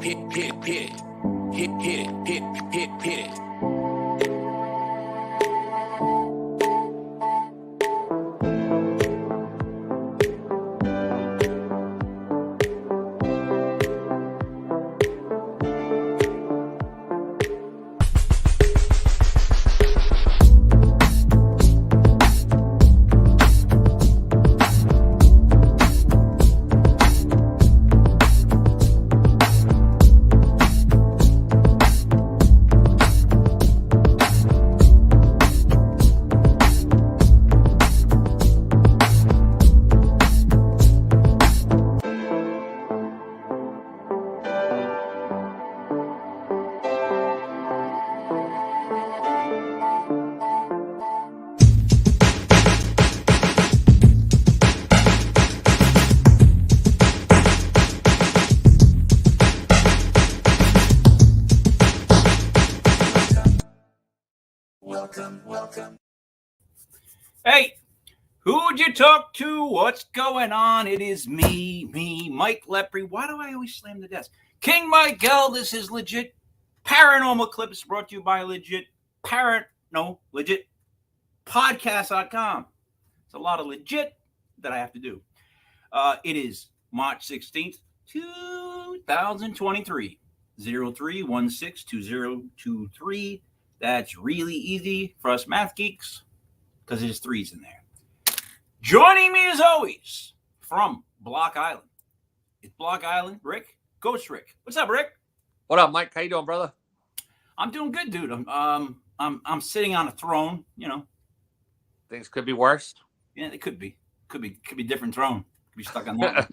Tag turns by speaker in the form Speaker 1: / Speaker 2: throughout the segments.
Speaker 1: it. Welcome. Hey, who'd you talk to? What's going on? It is me, Mike Lepre. Why do I always slam the desk? King Mike L. This is legit paranormal clips brought to you by legit podcast.com. It's a lot of legit that I have to do. It is March 16th, 2023, 03162023. That's really easy for us math geeks because there's threes in there. Joining me as always from Block Island. It's Block Island, Rick. Ghost Rick. What's up, Rick?
Speaker 2: What up, Mike? How you doing, brother?
Speaker 1: I'm doing good, dude. I'm sitting on a throne, you know.
Speaker 2: Things could be worse.
Speaker 1: Yeah, it could be. Could be different throne. Could be stuck on that.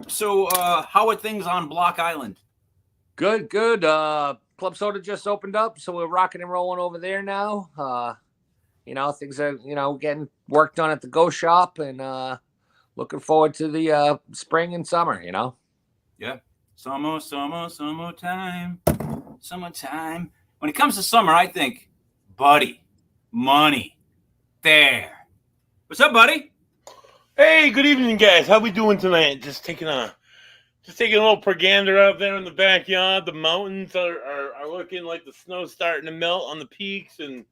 Speaker 1: So how are things on Block Island?
Speaker 2: Good. Club Soda just opened up, so we're rocking and rolling over there now. Things are, getting work done at the Go Shop, and looking forward to the spring and summer,
Speaker 1: Yeah. Summertime. When it comes to summer, I think, buddy, money, Thayer. What's up, buddy?
Speaker 3: Hey, good evening, guys. How we doing tonight? Just taking a little pergander out there in the backyard. The mountains are looking like the snow's starting to melt on the peaks, and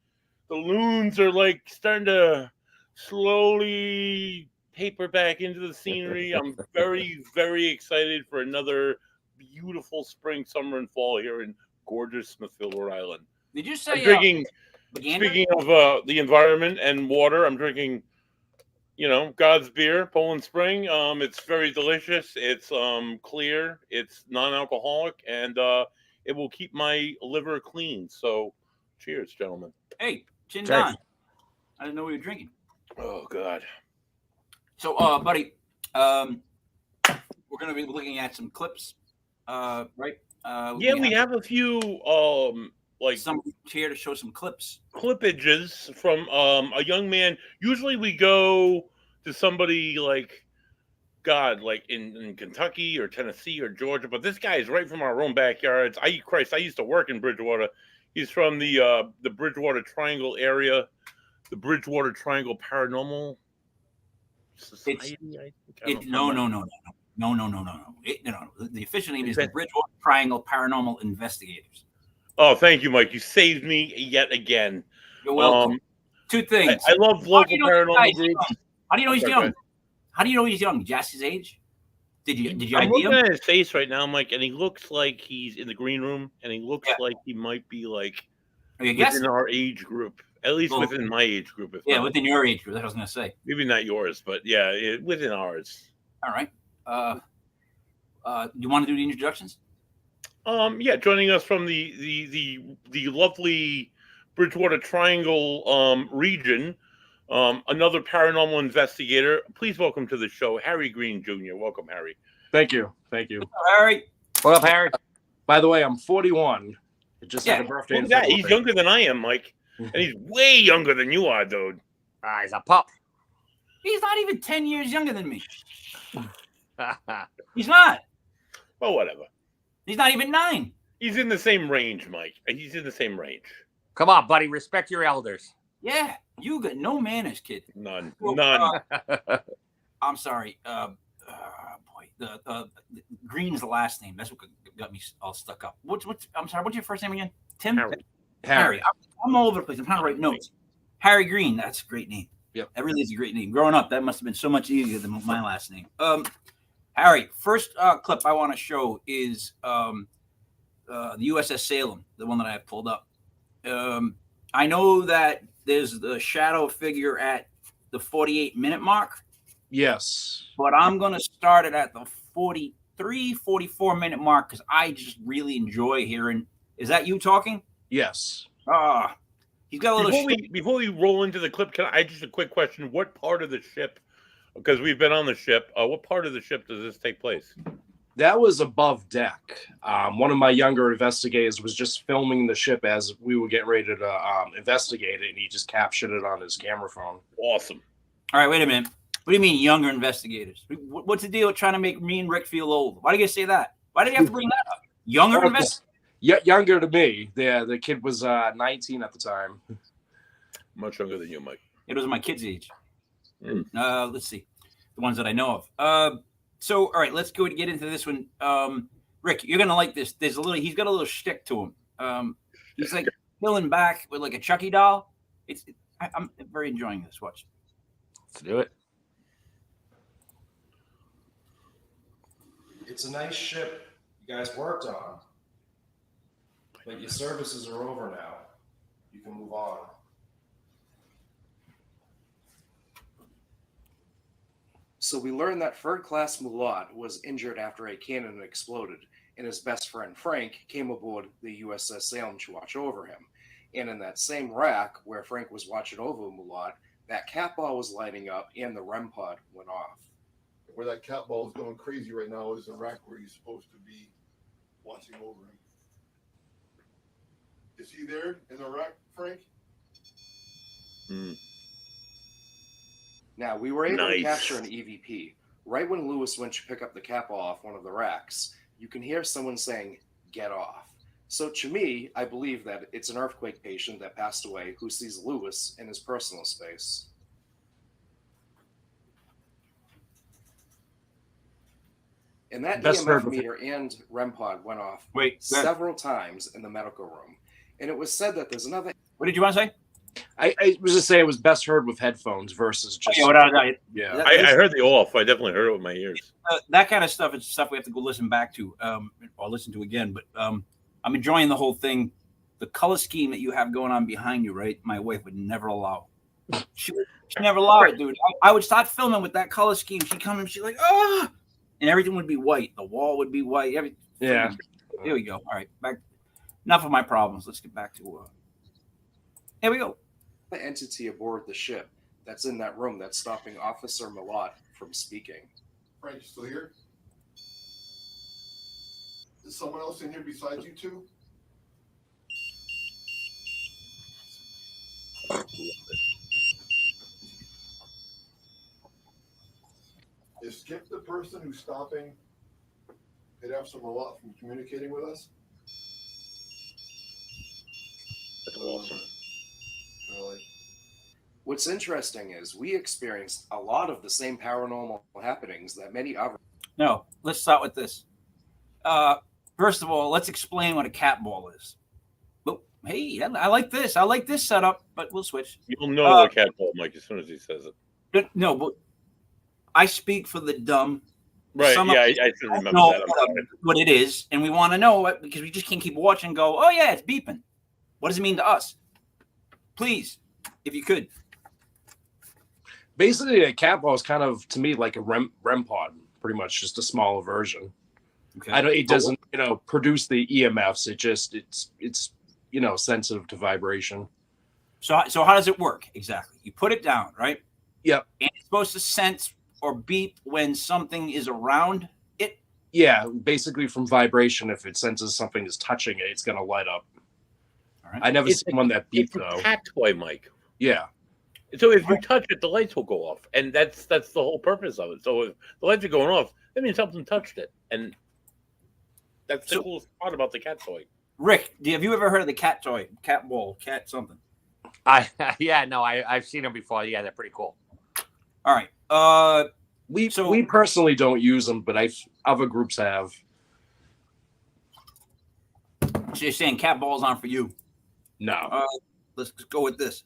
Speaker 3: the loons are like starting to slowly taper back into the scenery. I'm very, very excited for another beautiful spring, summer, and fall here in gorgeous Smithfield, Rhode Island.
Speaker 1: Did you say
Speaker 3: speaking of the environment and water, I'm drinking God's beer, Poland Spring. It's very delicious. It's clear. It's non-alcoholic, and it will keep my liver clean. So, cheers, gentlemen.
Speaker 1: Hey, Chin Don. I didn't know we were drinking.
Speaker 3: Oh God.
Speaker 1: So, buddy, we're going to be looking at some clips, right?
Speaker 3: We have a few
Speaker 1: somebody here to show some
Speaker 3: clippages from a young man. Usually we go to somebody like in Kentucky or Tennessee or Georgia, but this guy is right from our own backyards. I used to work in Bridgewater. He's from the Bridgewater Triangle area, the Bridgewater Triangle Paranormal Society.
Speaker 1: No. The official name is the Bridgewater Triangle Paranormal Investigators.
Speaker 3: Oh, thank you, Mike. You saved me yet again.
Speaker 1: You're welcome. Two things.
Speaker 3: I love local paranormal groups.
Speaker 1: How do you know he's young? How do you know he's young? Just his age? Did you
Speaker 3: I'm
Speaker 1: ID him?
Speaker 3: looking at his face right now, Mike, and he looks like he's in the green room, and he looks like he might be like within our age group, at least within my age group.
Speaker 1: Within your age group. That's what I was going to say.
Speaker 3: Maybe not yours, but within ours.
Speaker 1: All right. You want to do the introductions?
Speaker 3: Joining us from the lovely Bridgewater Triangle region, another paranormal investigator. Please welcome to the show, Harry Green Jr. Welcome, Harry.
Speaker 4: Thank you.
Speaker 1: What's up, Harry?
Speaker 2: What up, Harry?
Speaker 4: By the way, I'm 41. I just had a birthday.
Speaker 3: He's younger than I am, Mike. And he's way younger than you are, dude.
Speaker 2: He's a pup.
Speaker 1: He's not even 10 years younger than me. He's not.
Speaker 3: Well, whatever.
Speaker 1: He's not even 9.
Speaker 3: He's in the same range, Mike. He's in the same range.
Speaker 2: Come on, buddy. Respect your elders.
Speaker 1: Yeah. You got no manners, kid.
Speaker 3: None.
Speaker 1: Well, I'm sorry. boy, the Green's the last name. That's what got me all stuck up. I'm sorry. What's your first name again? Tim. Harry. I'm all over the place. I'm trying to write notes. Harry Green. That's a great name.
Speaker 4: Yep.
Speaker 1: That really is a great name. Growing up, that must have been so much easier than my last name. Harry, first clip I want to show is the USS Salem, the one that I have pulled up. I know that there's the shadow figure at the 48-minute mark.
Speaker 4: Yes.
Speaker 1: But I'm going to start it at the 43, 44-minute mark because I just really enjoy hearing. Is that you talking?
Speaker 4: Yes.
Speaker 1: He's got a little.
Speaker 3: Before we roll into the clip, can I just a quick question? What part of the ship? Because we've been on the ship. What part of the ship does this take place?
Speaker 4: That was above deck. One of my younger investigators was just filming the ship as we were getting ready to investigate it, and he just captured it on his camera phone.
Speaker 3: Awesome.
Speaker 1: All right, wait a minute. What do you mean younger investigators? What's the deal with trying to make me and Rick feel old? Why do you say that? Why did you have to bring that up? Younger investigators?
Speaker 4: Yeah, younger to me. The kid was 19 at the time.
Speaker 3: Much younger than you, Mike.
Speaker 1: It was my kid's age. Let's see. The ones that I know of. So, all right, let's go and get into this one. Rick, you're going to like this. He's got a little shtick to him. He's like filling back with like a Chucky doll. I'm very enjoying this. Watch.
Speaker 2: Let's do it.
Speaker 4: It's a nice ship you guys worked on, but your services are over now. You can move on. So we learned that third-class Mulat was injured after a cannon exploded, and his best friend Frank came aboard the USS Salem to watch over him. And in that same rack where Frank was watching over Mulat, that cat ball was lighting up and the REM pod went off.
Speaker 5: Where that cat ball is going crazy right now is the rack where he's supposed to be watching over him. Is he there in the rack, Frank?
Speaker 4: Now, we were able to capture an EVP. Right when Lewis went to pick up the cat ball off one of the racks, you can hear someone saying, "Get off." So to me, I believe that it's an earthquake patient that passed away who sees Lewis in his personal space. And that EMF meter and REM pod went off several times in the medical room. And it was said that there's another...
Speaker 1: What did you want to say?
Speaker 4: I was just saying it was best heard with headphones versus just...
Speaker 3: I heard the off. I definitely heard it with my ears.
Speaker 1: That kind of stuff is stuff we have to go listen back to or listen to again. But I'm enjoying the whole thing. The color scheme that you have going on behind you, right? My wife would never allow. She never allowed it, dude. I would start filming with that color scheme. She'd come and she's like, "Oh!" And everything would be white. The wall would be white.
Speaker 4: Yeah.
Speaker 1: Here we go. All right. Back. Enough of my problems. Let's get back to here we go.
Speaker 4: The entity aboard the ship that's in that room that's stopping Officer Mulat from speaking.
Speaker 5: Frank, you still here? Is someone else in here besides you two? Is Skip the person who's stopping Hidefs Mulat from communicating with us? Really?
Speaker 4: What's interesting is we experienced a lot of the same paranormal happenings that many other...
Speaker 1: No, let's start with this. First of all, let's explain what a cat ball is. Oh, hey, I like this. I like this setup, but we'll switch.
Speaker 3: You'll know the cat ball, Mike, as soon as he says it.
Speaker 1: No, but I speak for the dumb.
Speaker 3: Right, I should remember that.
Speaker 1: What it is, and we want to know it because we just can't keep watching and go, "Oh, yeah, it's beeping." What does it mean to us? Please, if you could.
Speaker 4: Basically, a cat ball is kind of, to me, like a REM pod, pretty much, just a smaller version. Okay. It doesn't, produce the EMFs. It's sensitive to vibration.
Speaker 1: So how does it work exactly? You put it down, right?
Speaker 4: Yep.
Speaker 1: And it's supposed to sense or beep when something is around it?
Speaker 4: Yeah, basically from vibration. If it senses something is touching it, it's going to light up. All right. I never seen one that beeped, though.
Speaker 3: It's a cat toy, Mike.
Speaker 4: Yeah.
Speaker 3: So if you touch it, the lights will go off. And that's the whole purpose of it. So if the lights are going off, that means something touched it. And that's the coolest part about the cat toy.
Speaker 1: Rick, have you ever heard of the cat toy? Cat ball, cat something?
Speaker 2: I've seen them before. Yeah, they're pretty cool.
Speaker 1: All right.
Speaker 4: We personally don't use them, but other groups have.
Speaker 1: So you're saying cat balls aren't for you?
Speaker 4: No.
Speaker 1: Let's go with this.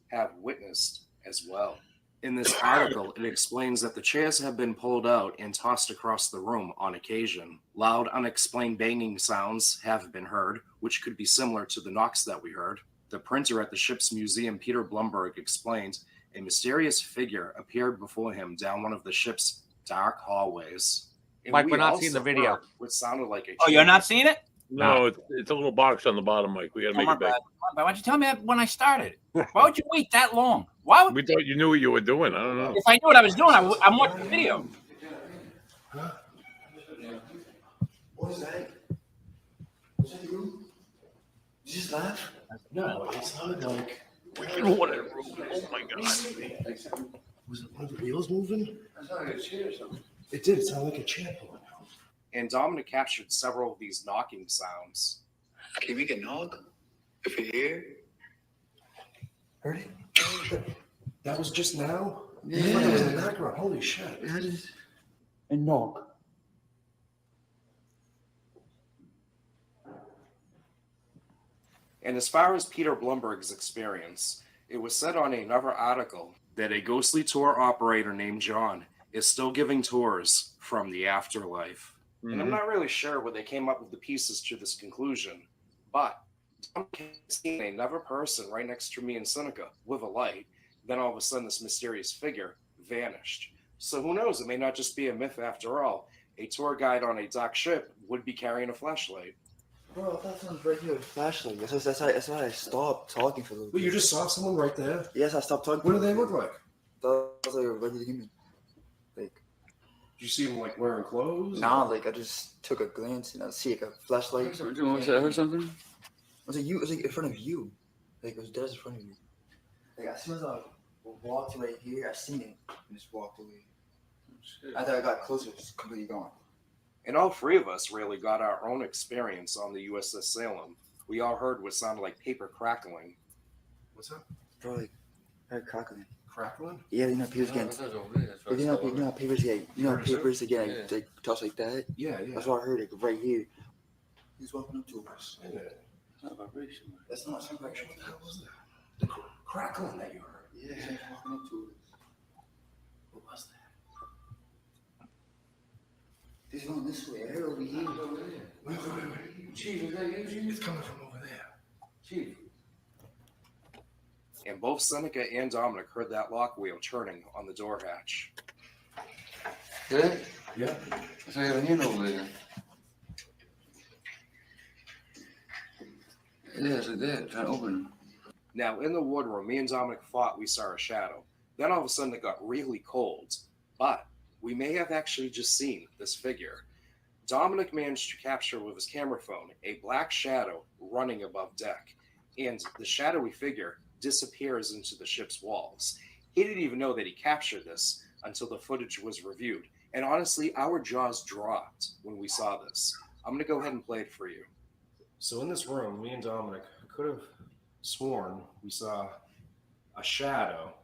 Speaker 4: Have witnessed as well. In this article, it explains that the chairs have been pulled out and tossed across the room on occasion. Loud, unexplained banging sounds have been heard, which could be similar to the knocks that we heard. The printer at the ship's museum, Peter Blumberg, explained a mysterious figure appeared before him down one of the ship's dark hallways. And
Speaker 2: Mike,
Speaker 4: we
Speaker 2: we're not
Speaker 4: also
Speaker 2: seeing the video.
Speaker 4: heard what sounded like a
Speaker 1: Oh, you're not seeing it?
Speaker 3: No, it's a little box on the bottom, Mike. We got to make
Speaker 1: my
Speaker 3: it big.
Speaker 1: bad. Why don't you tell me that when I started? Why would you wait that long? Why would
Speaker 3: We thought you knew what you were doing. I don't know.
Speaker 1: if I knew what I was doing, I'm watching the video.
Speaker 5: What is that? Was that you? Did you just laugh? No, it sounded like.
Speaker 3: What a room. Oh my God.
Speaker 5: Was it one of the wheels moving? It sounded like a chair or something. It did. It sounded like a chair pulling out.
Speaker 4: And Dominic captured several of these knocking sounds.
Speaker 6: Can we get knock if you're here?
Speaker 5: Heard it? That was just now?
Speaker 6: Yeah.
Speaker 5: It was in the background. Holy shit.
Speaker 6: That is.
Speaker 5: A knock.
Speaker 4: And as far as Peter Blumberg's experience, it was said on another article that a ghostly tour operator named John is still giving tours from the afterlife. And I'm not really sure where they came up with the pieces to this conclusion, but I'm seeing another person right next to me in Seneca with a light. Then all of a sudden, this mysterious figure vanished. So who knows? It may not just be a myth after all. A tour guide on a dock ship would be carrying a flashlight.
Speaker 6: Bro, that sounds right here with a flashlight. That's why I stopped talking for a little bit.
Speaker 5: Well, you just saw someone right there?
Speaker 6: Yes, I stopped talking.
Speaker 5: What do they look like?
Speaker 6: That was like a regular human. Like,
Speaker 5: Did you see them like wearing clothes?
Speaker 6: nah, like I just took a glance and I see like a flashlight.
Speaker 7: Was that or something?
Speaker 6: It was like you. It was like in front of you. Like it was dead in front of you. Like as soon as I walked right here, I seen it and just walked away. After I got closer, it was completely gone.
Speaker 4: And all three of us really got our own experience on the USS Salem. We all heard what sounded like paper crackling.
Speaker 5: What's that?
Speaker 6: Bro, like heard crackling.
Speaker 5: Crackling?
Speaker 6: Yeah, you know papers getting. You know papers get. You know papers again.
Speaker 7: Yeah.
Speaker 6: They toss like that.
Speaker 5: Yeah, yeah.
Speaker 6: That's what I heard. Like right here. He's walking up to us.
Speaker 5: Yeah.
Speaker 6: That's not some vibration.
Speaker 5: What the hell was that? The crackling that you heard.
Speaker 6: Yeah, he's walking up to us.
Speaker 5: What was that?
Speaker 6: He's going this way. I heard over here.
Speaker 5: Wait. Chief, is that you, Chief? It's coming from over there. Chief.
Speaker 4: And both Seneca and Dominic heard that lock wheel turning on the door hatch.
Speaker 7: Did?
Speaker 5: Yeah.
Speaker 7: So you have a hand over there. Yeah, it's like that. Trying to open
Speaker 4: Now, in the wardroom, me and Dominic thought we saw a shadow. Then all of a sudden it got really cold. But we may have actually just seen this figure. Dominic managed to capture with his camera phone a black shadow running above deck. And the shadowy figure disappears into the ship's walls. He didn't even know that he captured this until the footage was reviewed. And honestly, our jaws dropped when we saw this. I'm going to go ahead and play it for you. So in this room, me and Dominic could have sworn we saw a shadow.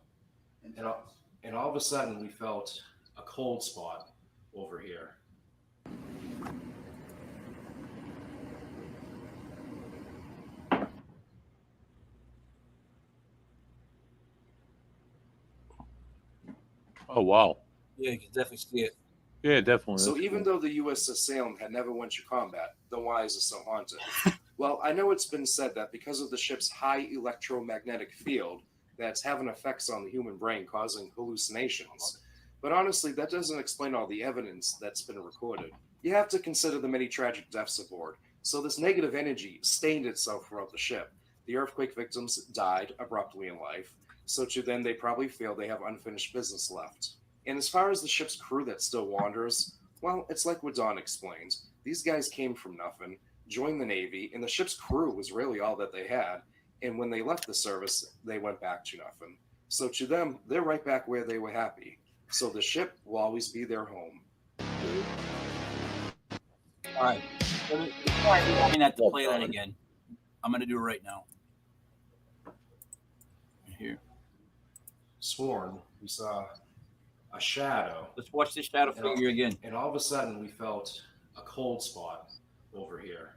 Speaker 4: And all of a sudden, we felt a cold spot over here.
Speaker 3: Oh, wow.
Speaker 1: Yeah, you can definitely see it.
Speaker 3: Yeah, definitely.
Speaker 4: So
Speaker 3: That's
Speaker 4: even
Speaker 3: cool.
Speaker 4: though the USS Salem had never went to combat, then why is it so haunted? Well, I know it's been said that because of the ship's high electromagnetic field, that's having effects on the human brain causing hallucinations. But honestly, that doesn't explain all the evidence that's been recorded. You have to consider the many tragic deaths aboard. So this negative energy stained itself throughout the ship. The earthquake victims died abruptly in life, so to them they probably feel they have unfinished business left. And as far as the ship's crew that still wanders, well, it's like what Don explained. These guys came from nothing, joined the Navy, and the ship's crew was really all that they had. And when they left the service, they went back to nothing. So to them, they're right back where they were happy. So the ship will always be their home.
Speaker 1: All right. Before I have to play that again, I'm going to do it right now. Right here.
Speaker 4: Sworn we saw a shadow,
Speaker 1: Let's watch this shadow figure again.
Speaker 4: and all of a sudden we felt a cold spot over here.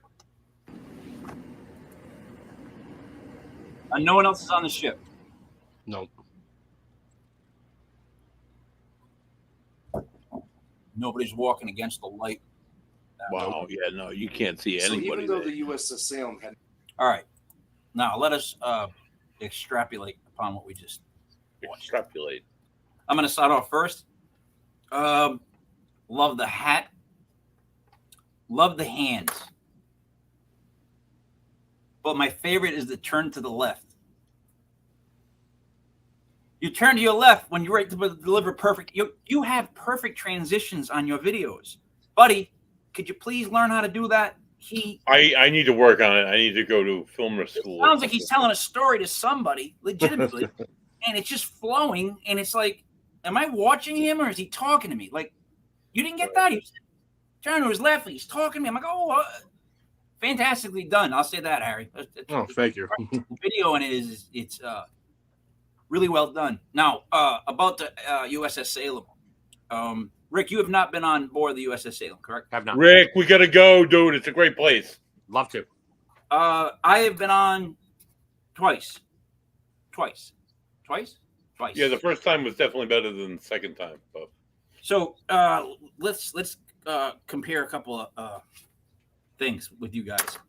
Speaker 1: And no one else is on the ship.
Speaker 5: No.
Speaker 1: Nobody's walking against the light.
Speaker 3: Wow. Yeah. No, you can't see
Speaker 4: So
Speaker 3: anybody.
Speaker 4: even though
Speaker 3: there.
Speaker 4: the USS Salem had
Speaker 1: All right. Now let us extrapolate upon what we just watched.
Speaker 3: Extrapolate.
Speaker 1: I'm going to start off first. Love the hat. Love the hands. But my favorite is the turn to the left. You turn to your left when you're ready to deliver perfect. You have perfect transitions on your videos. Buddy, could you please learn how to do that?
Speaker 3: I need to work on it. I need to go to film school.
Speaker 1: Sounds like he's telling a story to somebody, legitimately, and it's just flowing, and it's like, am I watching him or is he talking to me? Like, you didn't get that? He's turning to his left, he's talking to me. I'm like, oh, fantastically done. I'll say that, Harry.
Speaker 5: Oh, thank you.
Speaker 1: The video in it it's really well done. Now, about the USS Salem. Rick, you have not been on board the USS Salem, correct?
Speaker 2: Have not.
Speaker 3: Rick, we gotta go, dude. It's a great place.
Speaker 2: Love to.
Speaker 1: I have been on twice.
Speaker 3: Yeah, the first time was definitely better than the second time. But
Speaker 1: So let's compare a couple of things with you guys.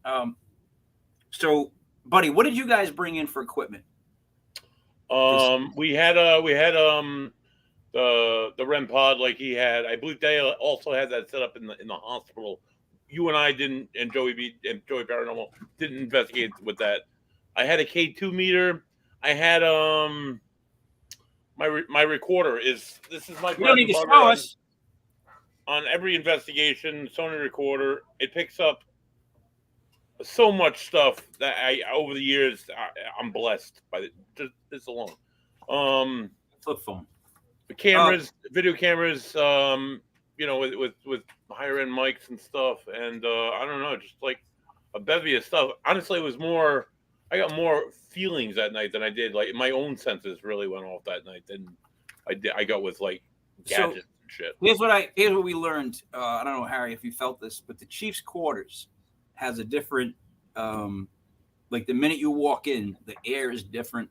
Speaker 1: So, buddy, what did you guys bring in for equipment?
Speaker 3: we had the REM pod like he had. I believe they also had that set up in the hospital. You and I didn't, and Joey Paranormal didn't investigate with that. I had a K2 meter. I had my recorder is my.
Speaker 1: You don't need to show us.
Speaker 3: On every investigation, Sony recorder, it picks up so much stuff that over the years I'm blessed by this alone.
Speaker 1: Flip phone.
Speaker 3: The cameras, video cameras, with higher end mics and stuff, and I don't know, just like a bevy of stuff. Honestly, it was more. I got more feelings that night than I did. Like my own senses really went off that night than I got with like gadgets and shit.
Speaker 1: Here's what we learned. I don't know, Harry, if you felt this, but the Chiefs' quarters has a different. Like the minute you walk in, the air is different.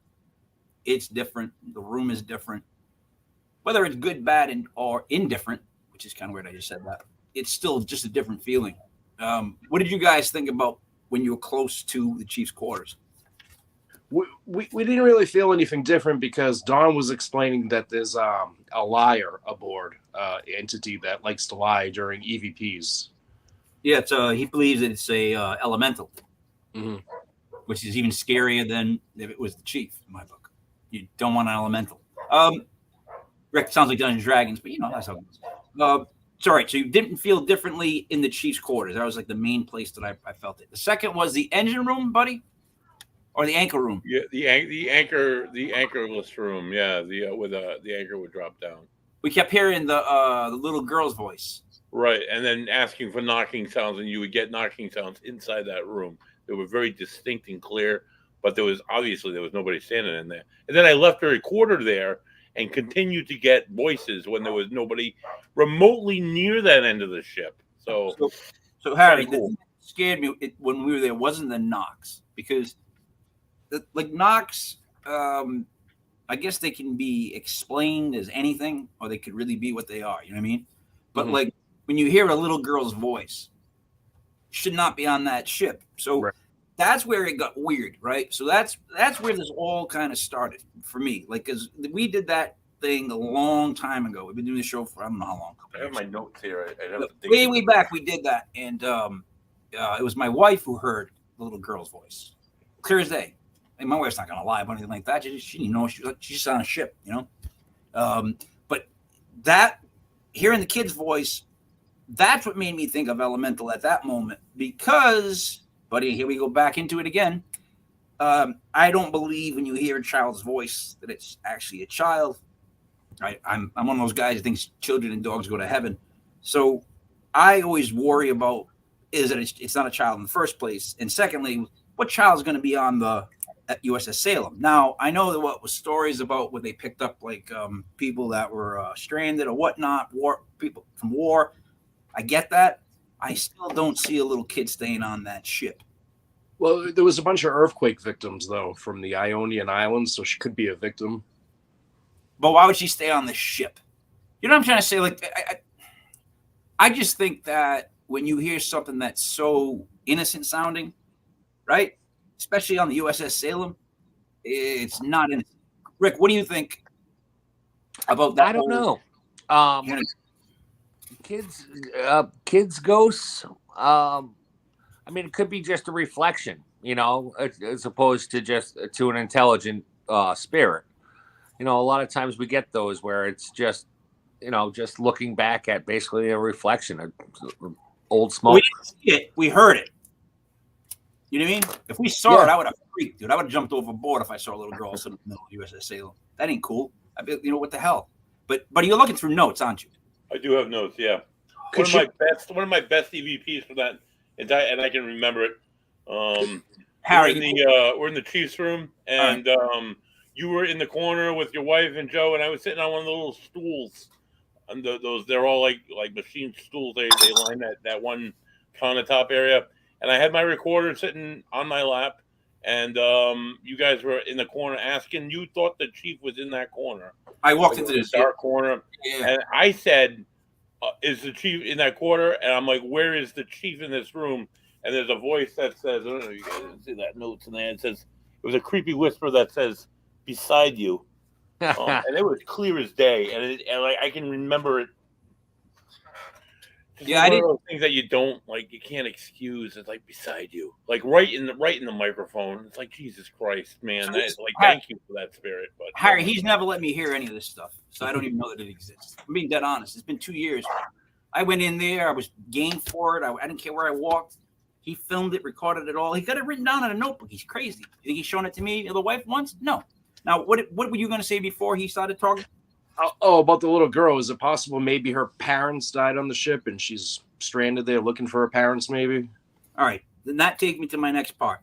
Speaker 1: It's different. The room is different. Whether it's good, bad, or indifferent, which is kind of weird. I just said that. It's still just a different feeling. What did you guys think about when you were close to the Chiefs' quarters?
Speaker 5: We didn't really feel anything different because Don was explaining that there's a liar aboard entity that likes to lie during EVPs.
Speaker 1: Yeah, it's he believes that it's a elemental, which is even scarier than if it was the Chief. In my book, you don't want an elemental. Rick, sounds like Dungeons and Dragons, but that's how it goes. It's all right. So you didn't feel differently in the Chiefs' quarters. That was like the main place that I felt it. The second was the engine room, buddy. Or the anchor room.
Speaker 3: Yeah, the anchorless room. Yeah, the anchor would drop down.
Speaker 1: We kept hearing the little girl's voice.
Speaker 3: Right, and then asking for knocking sounds, and you would get knocking sounds inside that room. They were very distinct and clear, but there was nobody standing in there. And then I left the recorder there and continued to get voices when there was nobody remotely near that end of the ship. So
Speaker 1: Harry,
Speaker 3: cool.
Speaker 1: The thing that scared me when we were there wasn't the knocks, because knocks, I guess they can be explained as anything, or they could really be what they are. You know what I mean? But like when you hear a little girl's voice, should not be on that ship. So that's where it got weird, right? So that's where this all kind of started for me. Like, because we did that thing a long time ago. We've been doing the show for I don't know how long.
Speaker 3: I have my notes here. I have to
Speaker 1: think way back we did that, and it was my wife who heard the little girl's voice, clear as day. And my wife's not gonna lie about anything like that. She didn't know she's just on a ship, But that hearing the kid's voice, that's what made me think of Elemental at that moment. Because, buddy, here we go back into it again. I don't believe when you hear a child's voice that it's actually a child. I'm one of those guys who thinks children and dogs go to heaven. So I always worry about is that it's not a child in the first place, and secondly, what child is going to be on the at USS Salem. Now, I know that what was stories about where they picked up like people that were stranded or whatnot, people from war. I get that. I still don't see a little kid staying on that ship.
Speaker 5: Well, there was a bunch of earthquake victims though from the Ionian Islands, so she could be a victim.
Speaker 1: But why would she stay on the ship? You know what I'm trying to say? Like, I just think that when you hear something that's so innocent sounding, right? Especially on the USS Salem, it's not innocent. Rick, what do you think about that?
Speaker 2: I don't know. Kids ghosts. I mean, it could be just a reflection, you know, as opposed to just to an intelligent spirit. You know, a lot of times we get those where it's just, you know, just looking back at basically a reflection of old smoke.
Speaker 1: We didn't see it. We heard it. You know what I mean? If we saw it, I would have freaked, dude. I would have jumped overboard if I saw a little girl sitting in the middle of USS Salem. That ain't cool. You know what the hell? But you're looking through notes, aren't you?
Speaker 3: I do have notes. Yeah. One of my best EVPs for that, and I can remember it.
Speaker 1: Harry,
Speaker 3: we're in the Chiefs room, and you were in the corner with your wife and Joe, and I was sitting on one of the little stools. And they're all like machine stools. They line that one countertop area, and I had my recorder sitting on my lap, and you guys were in the corner asking. You thought the chief was in that corner.
Speaker 1: I walked into this
Speaker 3: dark corner, and I said, "Is the chief in that corner?" And I'm like, "Where is the chief in this room?" And there's a voice that says, "I don't know if you guys see that notes in there." It says, it was a creepy whisper that says, "Beside you." And it was clear as day, and like I can remember it. It's one of those things that you can't excuse. It's like beside you, like right in the microphone. It's like Jesus Christ, man! Thank you for that spirit. But
Speaker 1: Harry, he's never let me hear any of this stuff, so I don't even know that it exists. I'm being dead honest. It's been 2 years. I went in there. I was game for it. I didn't care where I walked. He filmed it, recorded it all. He got it written down in a notebook. He's crazy. You think he's shown it to me, the wife, once? No. Now, what were you going to say before he started talking?
Speaker 5: Oh, about the little girl. Is it possible maybe her parents died on the ship and she's stranded there looking for her parents, maybe?
Speaker 1: All right. Then that takes me to my next part.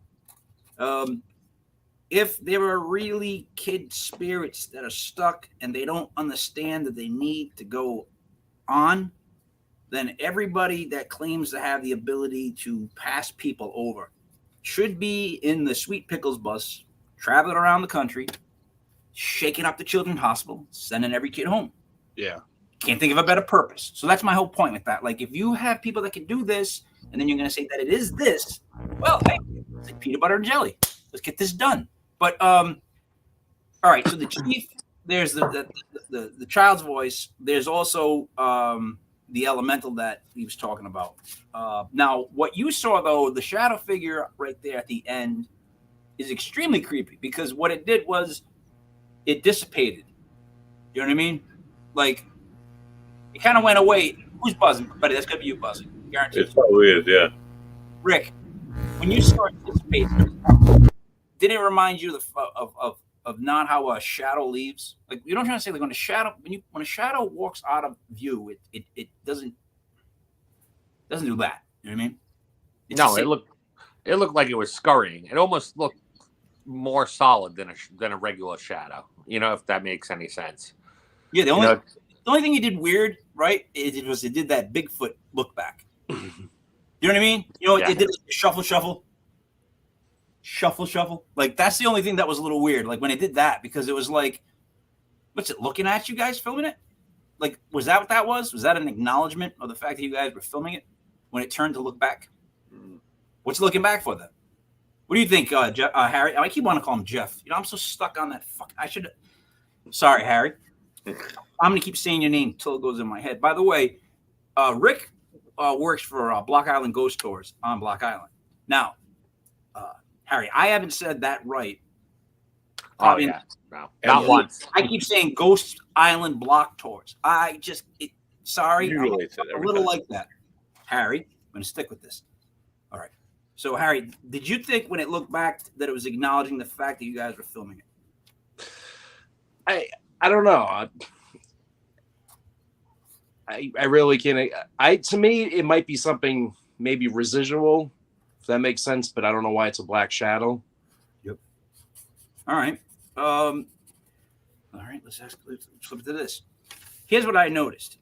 Speaker 1: If there are really kid spirits that are stuck and they don't understand that they need to go on, then everybody that claims to have the ability to pass people over should be in the Sweet Pickles bus, traveling around the country, shaking up the children's hospital, sending every kid home.
Speaker 5: Yeah.
Speaker 1: Can't think of a better purpose. So that's my whole point with that. Like, if you have people that can do this, and then you're going to say that it is this, well, hey, it's like peanut butter and jelly. Let's get this done. But, all right, so the chief, there's the child's voice. There's also the elemental that he was talking about. Now, what you saw, though, the shadow figure right there at the end is extremely creepy, because what it did was it dissipated. You know what I mean? Like, it kind of went away. Who's buzzing? Buddy, that's going to be you buzzing. Guaranteed.
Speaker 3: it probably is, yeah.
Speaker 1: Rick, when you saw it dissipate, did it remind you of not how a shadow leaves? Like, you know what I'm trying to say? Like, when a shadow walks out of view, it doesn't do that. You know what I mean?
Speaker 2: It looked like it was scurrying. It almost looked more solid than a regular shadow. You know, if that makes any sense.
Speaker 1: Yeah, the only thing you did weird, right? It did that Bigfoot look back. You know what I mean? You know, it did shuffle. Like, that's the only thing that was a little weird. Like, when it did that, because it was like, what's it looking at you guys filming it? Like, was that what that was? Was that an acknowledgement of the fact that you guys were filming it when it turned to look back? What's it looking back for then? What do you think, Harry? I keep wanting to call him Jeff. You know, I'm so stuck on that. Sorry, Harry. I'm going to keep saying your name until it goes in my head. By the way, Rick works for Block Island Ghost Tours on Block Island. Now, Harry, I haven't said that right.
Speaker 2: Oh, yeah. No, not once.
Speaker 1: I keep saying Ghost Island Block Tours. Sorry.
Speaker 3: You really said
Speaker 1: a little like that. Harry, I'm going to stick with this. All right. So, Harry, did you think when it looked back that it was acknowledging the fact that you guys were filming it?
Speaker 5: I don't know. I really can't. To me, it might be something maybe residual, if that makes sense, but I don't know why it's a black shadow.
Speaker 1: Yep. All right. Let's flip to this. Here's what I noticed.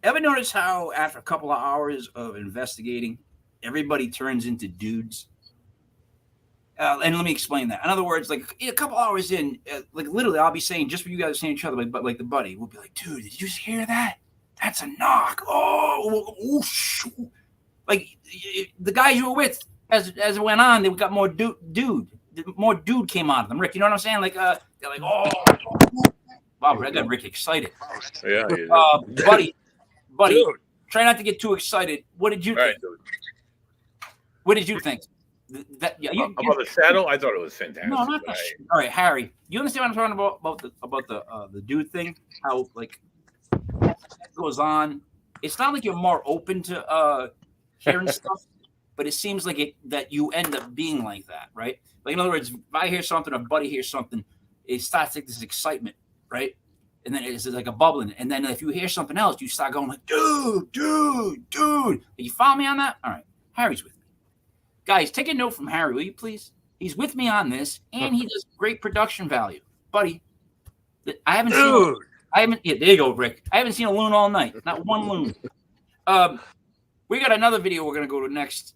Speaker 1: Ever notice how after a couple of hours of investigating, everybody turns into dudes? And let me explain that. In other words, like a couple hours in, like literally, I'll be saying just what you guys are saying to each other, but like the buddy will be like, "Dude, did you just hear that? That's a knock." Oh, shoot. Like the guys you were with, as it went on, they got more more dude came out of them. Rick, you know what I'm saying? Like they're like, "Oh, wow, that got Rick excited."
Speaker 3: Yeah.
Speaker 1: Buddy,
Speaker 2: Dude.
Speaker 1: try not to get too excited. What did you think?
Speaker 3: Dude.
Speaker 1: What did you think?
Speaker 3: About the saddle, I thought it was fantastic.
Speaker 1: No, not that. All right, Harry, you understand what I'm talking about the dude thing? How like it goes on. It's not like you're more open to hearing stuff, but it seems like that you end up being like that, right? Like in other words, if I hear something, or buddy hears something, it starts like this excitement, right? And then it's like a bubbling. And then if you hear something else, you start going like, dude. You follow me on that? All right, Harry's with me. Guys, take a note from Harry, will you please? He's with me on this, and he does great production value. Buddy, I haven't seen there you go, Rick. I haven't seen a loon all night. Not one loon. We got another video we're going to go to next,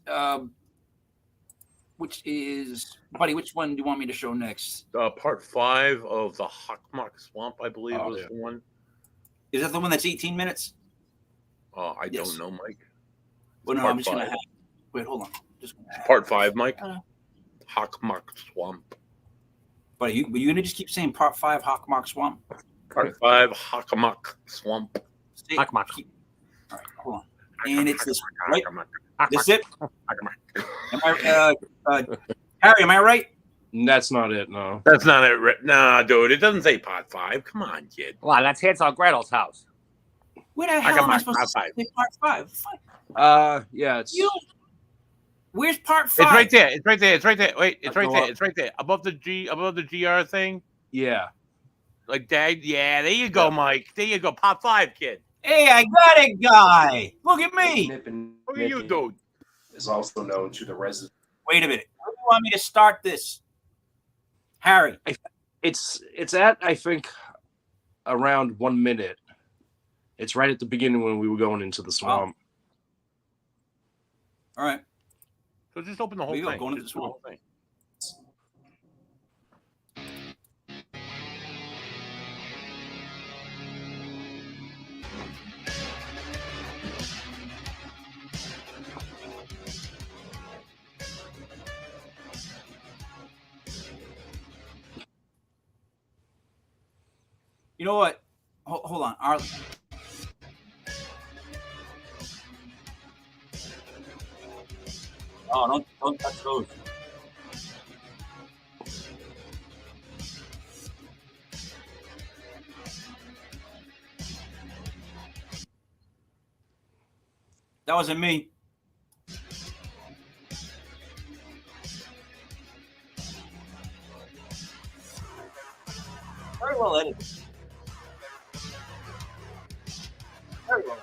Speaker 1: which is, buddy, which one do you want me to show next?
Speaker 3: Part 5 of the Hawkmock Swamp, I believe, was the one.
Speaker 1: Is that the one that's 18 minutes?
Speaker 3: I don't know, Mike.
Speaker 1: Well, no, I'm just going to have. Wait, hold on.
Speaker 3: Part 5, Mike. Hawkmock Swamp.
Speaker 1: But you're going to just keep saying Part 5 Hawkmock Swamp?
Speaker 3: Part 5 Hawkmock Swamp.
Speaker 2: Hawkmock.
Speaker 1: All right, hold on. And it's this, right? This it? Harry, am I right?
Speaker 5: That's not it, no.
Speaker 3: That's not it. Nah, dude, it doesn't say Part 5. Come on, kid.
Speaker 2: Wow, that's Hansel and Gretel's house.
Speaker 1: Where the hell am I supposed to say Part 5?
Speaker 5: Yeah, it's...
Speaker 1: Where's Part 5?
Speaker 3: It's right there. Wait, it's right there. Above the GR thing.
Speaker 5: Yeah.
Speaker 3: Like that. Yeah, there you go, Mike. There you go. Part 5, kid.
Speaker 1: Hey, I got it, guy. Look at me.
Speaker 3: Look at you, dude.
Speaker 4: Is also known to the resident.
Speaker 1: Wait a minute. How do you want me to start this? Harry.
Speaker 5: It's at, I think, around 1 minute. It's right at the beginning when we were going into the swamp.
Speaker 1: All right.
Speaker 3: So just open the whole thing.
Speaker 1: Go into the swamp. You know what? Hold on. Oh, don't touch those. That wasn't me. Very well edited. Very well edited.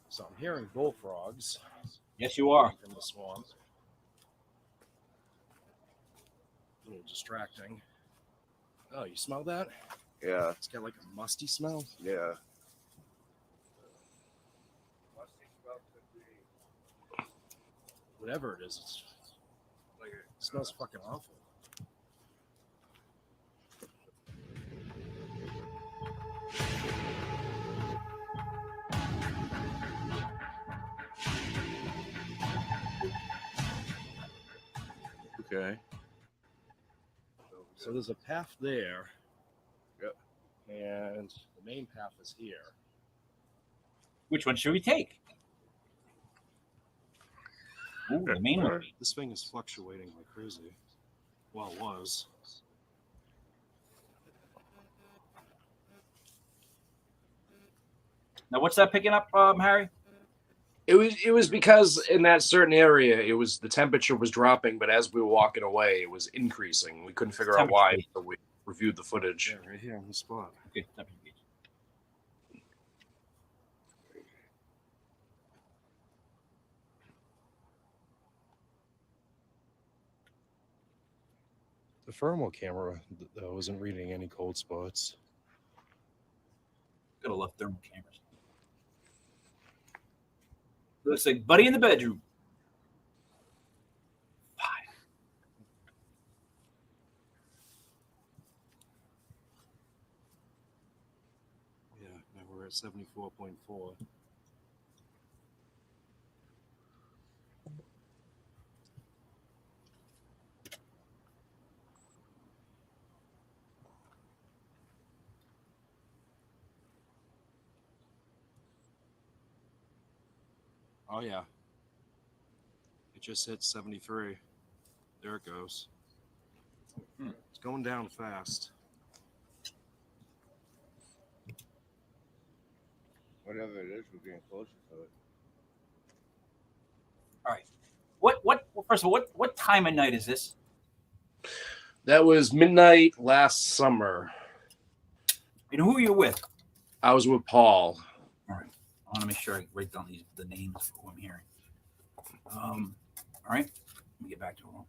Speaker 5: So I'm hearing bullfrogs.
Speaker 1: Yes, you are.
Speaker 5: In the swamp. A little distracting. Oh, you smell that?
Speaker 8: Yeah,
Speaker 5: It's got like a musty smell.
Speaker 8: yeah.
Speaker 5: Whatever it is, it's like it smells fucking awful.
Speaker 3: Okay.
Speaker 5: So there's a path there.
Speaker 8: Yep.
Speaker 5: And the main path is here.
Speaker 1: Which one should we take? Ooh, the main one.
Speaker 5: This thing is fluctuating like crazy. Well, it was.
Speaker 1: Now, what's that picking up, Harry?
Speaker 5: It was because in that certain area, it was the temperature was dropping, but as we were walking away, it was increasing. We couldn't figure out why, so we reviewed the footage.
Speaker 4: Yeah, right here on the spot.
Speaker 1: Okay, temperature gauge.
Speaker 8: The thermal camera wasn't reading any cold spots.
Speaker 1: Gotta love thermal cameras. Looks like Buddy in the bedroom. 5.
Speaker 8: Yeah, now we're at 74.4. Oh yeah. It just hit 73. There it goes. It's going down fast.
Speaker 7: Whatever it is, we're getting closer to it.
Speaker 1: All right. What? First of all, what time of night is this?
Speaker 5: That was midnight last summer.
Speaker 1: And who are you with?
Speaker 5: I was with Paul.
Speaker 1: All right. I want to make sure I write down the names of who I'm hearing. All right. Let me get back to it.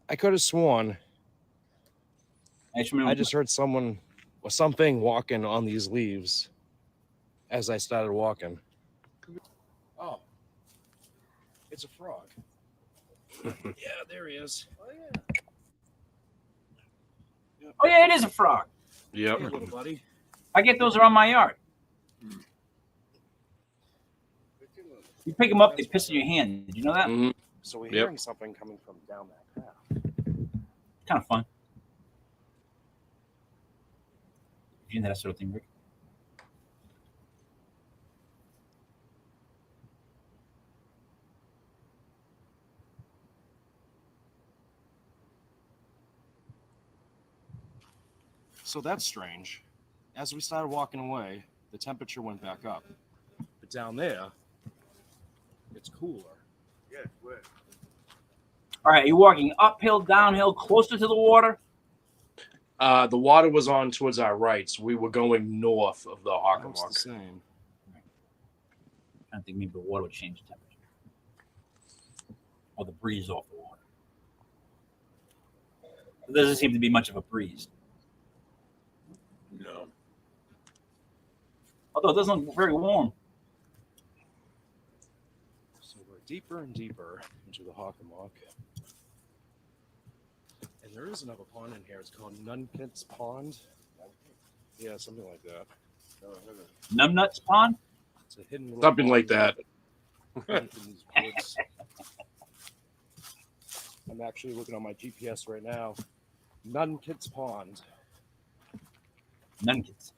Speaker 8: I could have sworn I just heard someone or something walking on these leaves as I started walking. Oh, it's a frog. Yeah, there he is. Oh yeah.
Speaker 1: Oh yeah, it is a frog.
Speaker 5: Yep.
Speaker 8: Hey, little buddy.
Speaker 1: I get those around my yard. You pick them up, they piss in your hand. Did you know that?
Speaker 5: Mhm.
Speaker 8: So we're
Speaker 5: Yep.
Speaker 8: hearing something coming from down that path.
Speaker 1: Kind of fun. You into that sort of thing, Rick?
Speaker 8: So that's strange. As we started walking away, the temperature went back up. But down there, it's cooler.
Speaker 7: Yeah, it's wet.
Speaker 1: All right, are you walking uphill, downhill, closer to the water?
Speaker 5: The water was on towards our right, so we were going north of the
Speaker 8: Oh, it's the
Speaker 5: Hockomock.
Speaker 8: same.
Speaker 1: I don't think maybe the water would change the temperature. Or the breeze off the water. There doesn't seem to be much of a breeze.
Speaker 3: No.
Speaker 1: Although it doesn't look very warm.
Speaker 8: So we're deeper and deeper into the Hockomock. And there is another pond in here. It's called Nunkit's Pond. Yeah, something like that.
Speaker 1: Numbnuts Pond?
Speaker 8: It's a hidden little
Speaker 5: Something
Speaker 8: pond
Speaker 5: like that.
Speaker 8: deep in these woods. I'm actually looking on my GPS right now. Nunkit's Pond.
Speaker 1: Nunkits.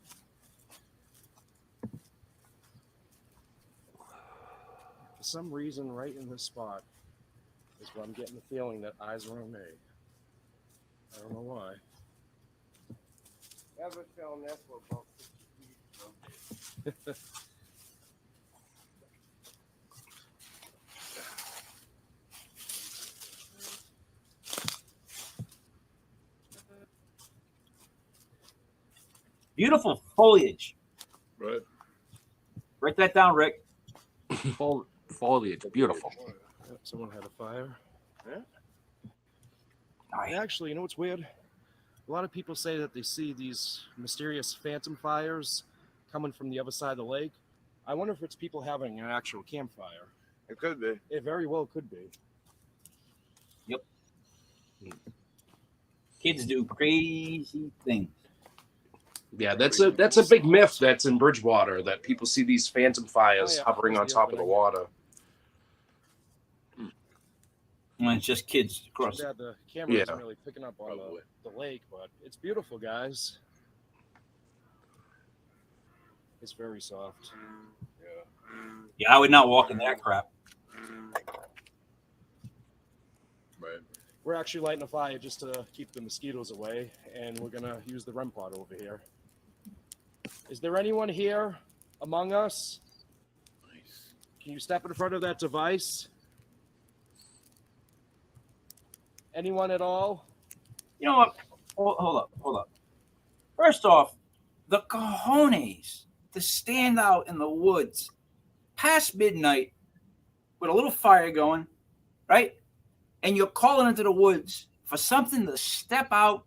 Speaker 8: For some reason, right in this spot is where I'm getting the feeling that eyes are on me. I don't know why.
Speaker 7: Never shown that for about 50 feet.
Speaker 1: Beautiful foliage.
Speaker 3: Right.
Speaker 1: Write that down, Rick.
Speaker 2: Foliage, beautiful.
Speaker 8: Someone had a fire.
Speaker 1: All right.
Speaker 8: Actually, you know what's weird? A lot of people say that they see these mysterious phantom fires coming from the other side of the lake. I wonder if it's people having an actual campfire.
Speaker 7: It could be.
Speaker 8: It very well could be.
Speaker 1: Kids do crazy things.
Speaker 5: Yeah, that's a big myth that's in Bridgewater, that people see these phantom fires
Speaker 8: Oh, yeah.
Speaker 5: hovering on
Speaker 8: That's the
Speaker 5: top of the
Speaker 8: opening.
Speaker 5: water.
Speaker 1: Well, it's just kids across.
Speaker 8: Yeah, the camera isn't
Speaker 5: Yeah.
Speaker 8: really picking up on
Speaker 3: Probably.
Speaker 8: the lake, but it's beautiful, guys. It's very soft.
Speaker 1: Yeah, I would not walk in that crap.
Speaker 3: Right.
Speaker 8: We're actually lighting a fire just to keep the mosquitoes away, and we're gonna use the REM pod over here. Is there anyone here among us?
Speaker 3: Nice.
Speaker 8: Can you step in front of that device? Anyone at all?
Speaker 1: You know what? Hold up. First off, the cojones to stand out in the woods past midnight with a little fire going, right? And you're calling into the woods for something to step out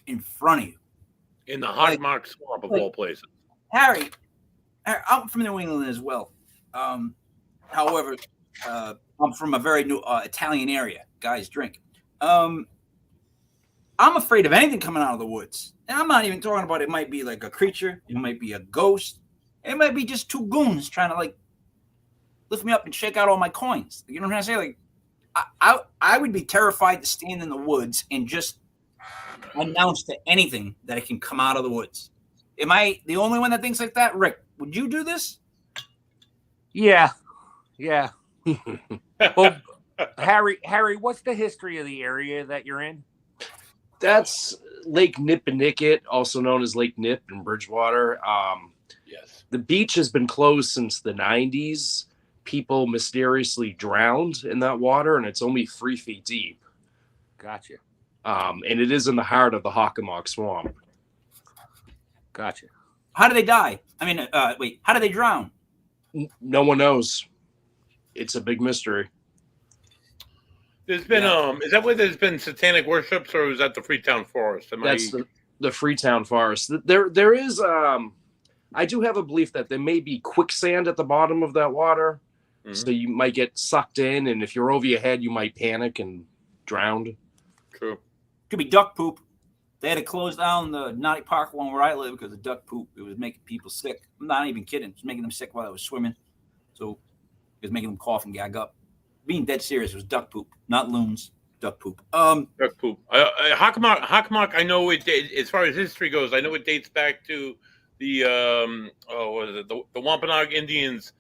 Speaker 1: in front of you.
Speaker 3: In the Hogmark Swamp of all places.
Speaker 1: Harry, I'm from New England as well. However, I'm from a very new Italian area. Guys drink. I'm afraid of anything coming out of the woods. And I'm not even talking about it might be like a creature. It might be a ghost. It might be just two goons trying to like lift me up and shake out all my coins. You know what I'm trying to say? Like, I would be terrified to stand in the woods and just announce to anything that it can come out of the woods. Am I the only one that thinks like that? Rick, would you do this?
Speaker 2: Yeah. Well, Harry, what's the history of the area that you're in?
Speaker 5: That's Lake Nipponicket, also known as Lake Nip in Bridgewater.
Speaker 3: Yes.
Speaker 5: The beach has been closed since the 90s. People mysteriously drowned in that water, and it's only 3 feet deep.
Speaker 2: Gotcha.
Speaker 5: And it is in the heart of the Hockomock Swamp.
Speaker 2: Gotcha.
Speaker 1: How do they die? I mean, wait, how do they drown?
Speaker 5: No one knows. It's a big mystery.
Speaker 3: There's been is that where there's been satanic worships, or is that the Freetown Forest?
Speaker 5: That's the Freetown Forest. There is I do have a belief that there may be quicksand at the bottom of that water. Mm-hmm. So you might get sucked in, and if you're over your head, you might panic and drown.
Speaker 3: True.
Speaker 1: Could be duck poop. They had to close down the Naughty Park one where I live because of duck poop. It was making people sick. I'm not even kidding. It was making them sick while I was swimming. So it was making them cough and gag up. Being dead serious, it was duck poop, not loons. Duck poop.
Speaker 3: Duck poop. Hockomock. I know it. As far as history goes, I know it dates back to the what is it? The Wampanoag Indians.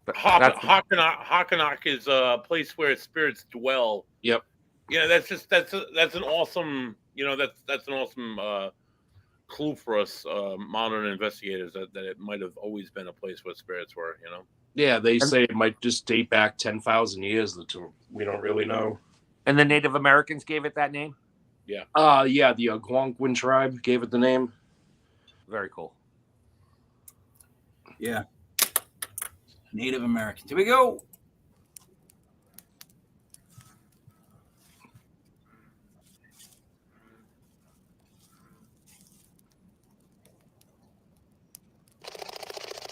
Speaker 3: Hockomock is a place where spirits dwell.
Speaker 5: Yep.
Speaker 3: Yeah, that's an awesome. That's an awesome clue for us modern investigators that it might have always been a place where spirits were.
Speaker 5: Yeah, they say it might just date back 10,000 years. We don't really know.
Speaker 2: And the Native Americans gave it that name?
Speaker 3: Yeah.
Speaker 5: Yeah, the Algonquin tribe gave it the name.
Speaker 2: Very cool.
Speaker 1: Yeah. Native Americans. Here we go.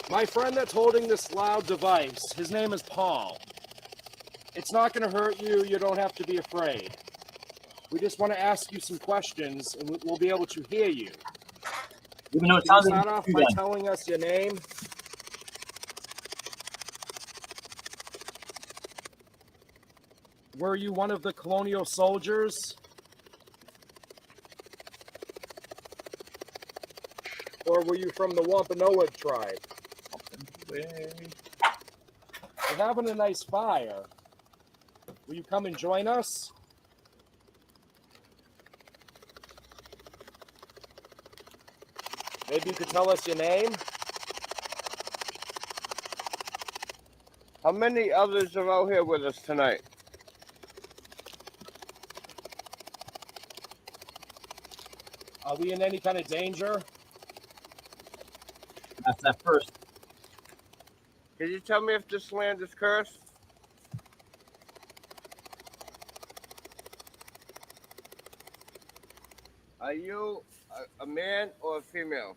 Speaker 8: My friend that's holding this loud device, his name is Paul. It's not going to hurt you. You don't have to be afraid. We just want to ask you some questions, and we'll be able to hear you.
Speaker 1: Even though it
Speaker 8: Can you
Speaker 1: sounds
Speaker 8: start off by telling us your name? Were you one of the colonial soldiers? Or were you from the Wampanoag tribe? We're having a nice fire. Will you come and join us? Maybe you could tell us your name?
Speaker 7: How many others are out here with us tonight?
Speaker 8: Are we in any kind of danger?
Speaker 1: That's that first.
Speaker 7: Can you tell me if this land is cursed? Are you a man or a female?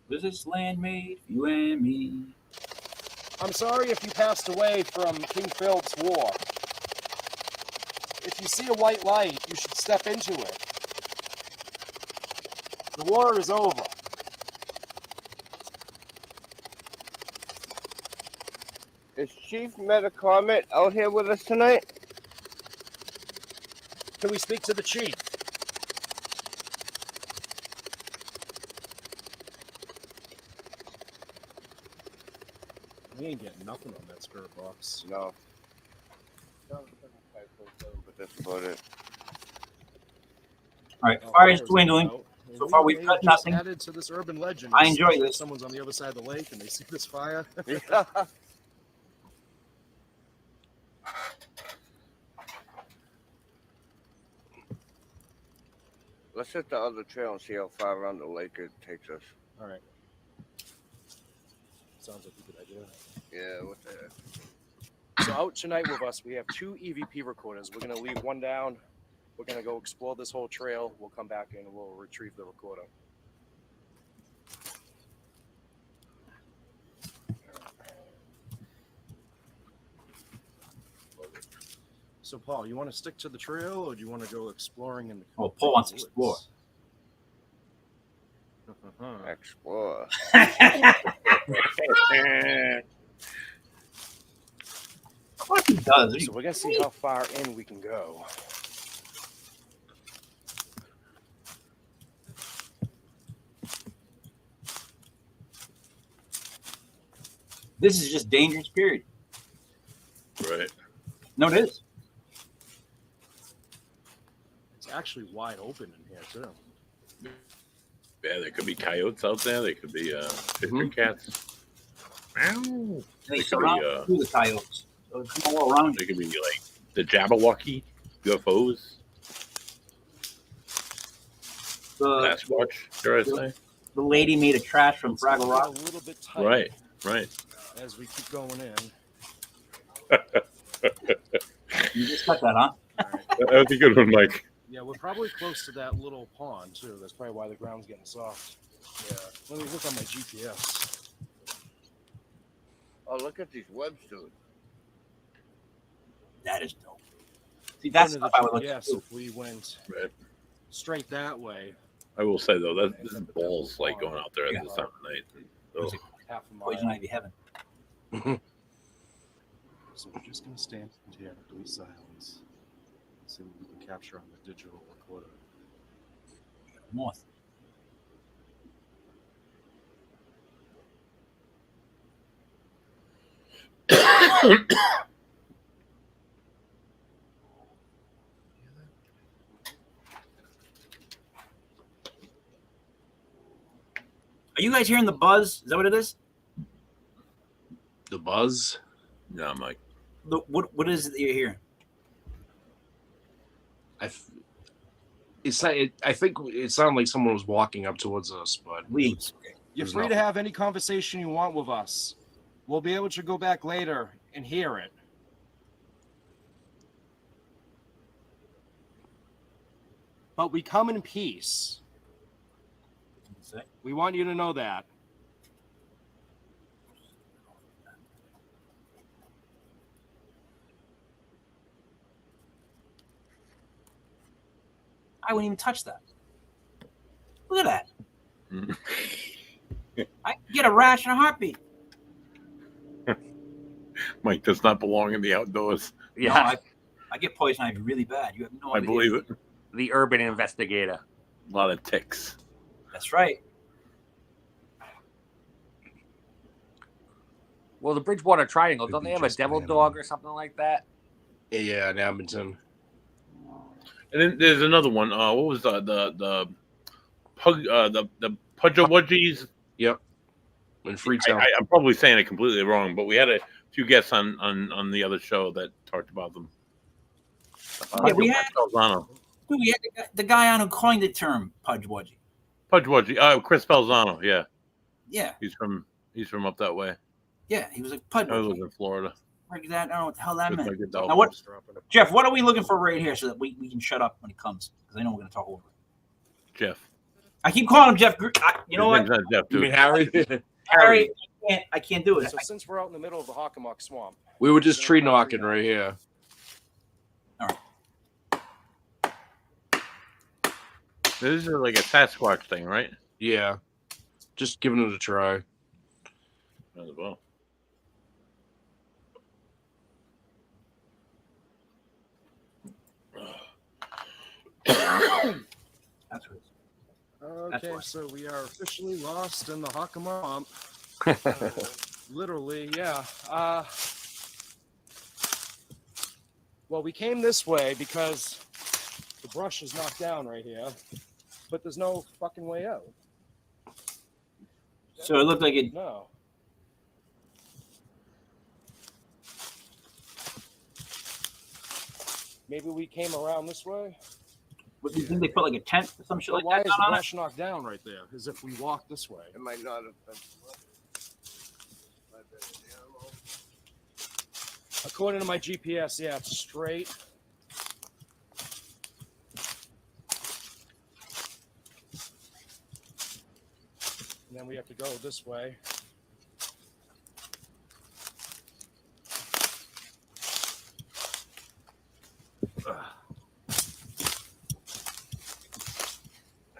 Speaker 1: Was this land made for you and me?
Speaker 8: I'm sorry if you passed away from King Philip's War. If you see a white light, you should step into it. The war is over.
Speaker 7: Is Chief Metacomet out here with us tonight?
Speaker 8: Can we speak to the chief? We ain't getting nothing on that spirit box.
Speaker 7: No. But that's about it.
Speaker 1: All right, fire is dwindling. So far, we've cut nothing.
Speaker 8: Added to this urban legend.
Speaker 1: I enjoy this.
Speaker 8: Someone's on the other side of the lake and they see this fire.
Speaker 7: Yeah. Let's hit the other trail and see how far around the lake it takes us.
Speaker 8: All right. Sounds like a good idea.
Speaker 7: Yeah, what the heck?
Speaker 8: So out tonight with us, we have 2 EVP recorders. We're going to leave one down. We're going to go explore this whole trail. We'll come back and we'll retrieve the recorder. So, Paul, you want to stick to the trail or do you want to go exploring in the
Speaker 1: Oh, Paul wants to explore.
Speaker 7: Explore.
Speaker 1: Of course he does.
Speaker 8: So we're going to see how far in we can go.
Speaker 1: This is just dangerous, period.
Speaker 3: Right.
Speaker 1: No, it is.
Speaker 8: It's actually wide open in here, too.
Speaker 3: Yeah, there could be coyotes out there. There could be fisher cats. Meow.
Speaker 1: They
Speaker 3: It could
Speaker 1: surround
Speaker 3: be,
Speaker 1: the coyotes. So it's all around
Speaker 3: There
Speaker 1: you.
Speaker 3: could be like the Jabberwocky UFOs.
Speaker 1: The,
Speaker 3: Sasquatch, dare I say?
Speaker 1: the lady made of trash from Fraggle
Speaker 8: A
Speaker 1: Rock.
Speaker 8: little bit tight
Speaker 3: Right.
Speaker 8: as we keep going in.
Speaker 1: You just cut that, huh?
Speaker 3: That was a good one, Mike.
Speaker 8: Yeah, we're probably close to that little pond, too. That's probably why the ground's getting soft. Yeah. Let me look on my GPS.
Speaker 7: Oh, look at these webs, dude.
Speaker 1: That is dope. See, that's
Speaker 8: According
Speaker 1: stuff I
Speaker 8: to
Speaker 1: would
Speaker 8: the
Speaker 1: look at.
Speaker 8: GPS, if we went
Speaker 3: Right.
Speaker 8: straight that way,
Speaker 3: I will say though, that this is balls like going out there at this time of night. Ugh.
Speaker 8: half a mile.
Speaker 1: Poison Ivy Heaven.
Speaker 8: So we're just going to stand here in complete silence. See what we can capture on the digital recorder.
Speaker 1: North. Are you guys hearing the buzz? Is that what it is?
Speaker 5: The buzz?
Speaker 3: No, Mike.
Speaker 1: What is it that you're hearing?
Speaker 5: I think it sounded like someone was walking up towards us, but
Speaker 1: Weeds.
Speaker 8: You're
Speaker 5: There's
Speaker 8: free to
Speaker 5: nothing.
Speaker 8: have any conversation you want with us. We'll be able to go back later and hear it. But we come in peace. We want you to know that.
Speaker 1: I wouldn't even touch that. Look at
Speaker 3: Mm.
Speaker 1: that. I get a rash in a heartbeat.
Speaker 3: Mike does not belong in the outdoors.
Speaker 2: Yeah,
Speaker 1: No, I get poison ivy really bad. You have no
Speaker 3: I
Speaker 1: idea.
Speaker 3: believe it.
Speaker 2: the urban investigator.
Speaker 3: A lot of ticks.
Speaker 1: That's right.
Speaker 2: Well, the Bridgewater Triangle,
Speaker 5: Could
Speaker 2: don't
Speaker 5: be
Speaker 2: they have a
Speaker 5: just
Speaker 2: devil
Speaker 5: an
Speaker 2: dog
Speaker 5: animal.
Speaker 2: or something like that?
Speaker 5: yeah, in Edmonton.
Speaker 3: And then there's another one. What was the Pudgawudgies?
Speaker 5: Yep. In Freetown.
Speaker 3: I'm probably saying it completely wrong, but we had a few guests on the other show that talked about them.
Speaker 1: Yeah, we had
Speaker 3: Falzano.
Speaker 1: dude, we had the guy on who coined the term Pudgewudgie.
Speaker 3: Pudgawudgie. Chris Falzano. Yeah,
Speaker 1: Yeah,
Speaker 3: he's from up that way.
Speaker 1: yeah, he was like
Speaker 3: I live
Speaker 1: Pudgewudgie.
Speaker 3: in Florida.
Speaker 1: Like that, I don't know what the hell that
Speaker 3: Just
Speaker 1: meant.
Speaker 3: like a dog.
Speaker 1: Now what, Jeff? What are we looking for right here so that we can shut up when he comes? Because I know we're going to talk over it.
Speaker 3: Jeff.
Speaker 1: I keep calling him Jeff. You know
Speaker 3: His
Speaker 1: what,
Speaker 3: name's not Jeff,
Speaker 5: You mean
Speaker 3: dude.
Speaker 5: Harry?
Speaker 1: Harry? I can't do it.
Speaker 8: So since we're out in the middle of the Hockomock Swamp,
Speaker 5: We were just tree knocking right here.
Speaker 3: This is like a Sasquatch thing, right?
Speaker 5: Yeah. Just giving it a try.
Speaker 3: As well.
Speaker 1: That's what
Speaker 8: okay,
Speaker 1: why.
Speaker 8: so we are officially lost in the Hockomock. Literally, yeah. Well, we came this way because the brush is knocked down right here, but there's no fucking way out.
Speaker 1: So it looked like it.
Speaker 8: No. Maybe we came around this way.
Speaker 1: What, do you think they put like a tent or some shit
Speaker 8: But
Speaker 1: like
Speaker 8: why
Speaker 1: that
Speaker 8: is the
Speaker 1: down on it?
Speaker 8: brush knocked down right there? As if we walked this way.
Speaker 7: It might not have been.
Speaker 8: According to my GPS, yeah, it's straight. And then we have to go this way.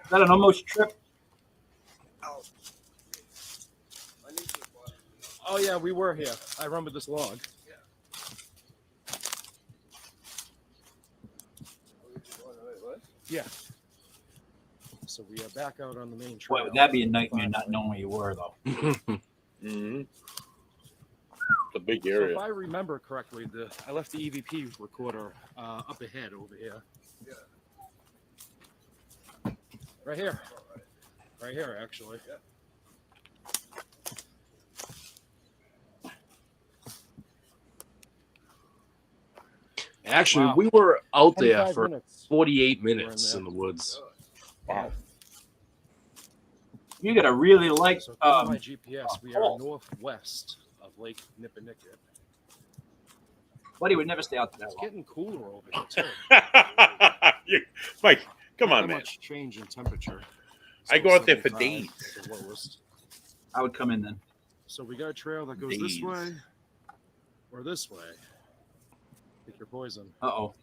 Speaker 1: Is that an almost trip?
Speaker 8: Oh yeah, we were here. I remember this log. Yeah. So we are back out on the main trail.
Speaker 1: Boy, would that be a nightmare not knowing where you were, though.
Speaker 3: Mm-hmm. It's a big
Speaker 8: So
Speaker 3: area.
Speaker 8: if I remember correctly, I left the EVP recorder up ahead over here. Right here. Right here, actually.
Speaker 5: Actually,
Speaker 8: Wow.
Speaker 5: we were out there
Speaker 8: 25
Speaker 5: for
Speaker 8: minutes.
Speaker 5: 48
Speaker 8: We're in
Speaker 5: minutes
Speaker 8: there.
Speaker 5: in the woods.
Speaker 1: Wow. You gotta really like.
Speaker 8: So according to my GPS, we are
Speaker 1: Paul.
Speaker 8: northwest of Lake Nipponicket.
Speaker 1: Buddy would never stay out there
Speaker 8: It's
Speaker 1: that long.
Speaker 8: getting cooler over here too.
Speaker 3: Mike, come
Speaker 8: Not
Speaker 3: on,
Speaker 8: that
Speaker 3: man.
Speaker 8: much change in temperature.
Speaker 3: I go out there for
Speaker 8: 75
Speaker 3: days.
Speaker 8: at the lowest.
Speaker 1: I would come in then.
Speaker 8: So we got a trail that goes this
Speaker 3: Days.
Speaker 8: way or this way. Pick your poison.
Speaker 1: Uh-oh.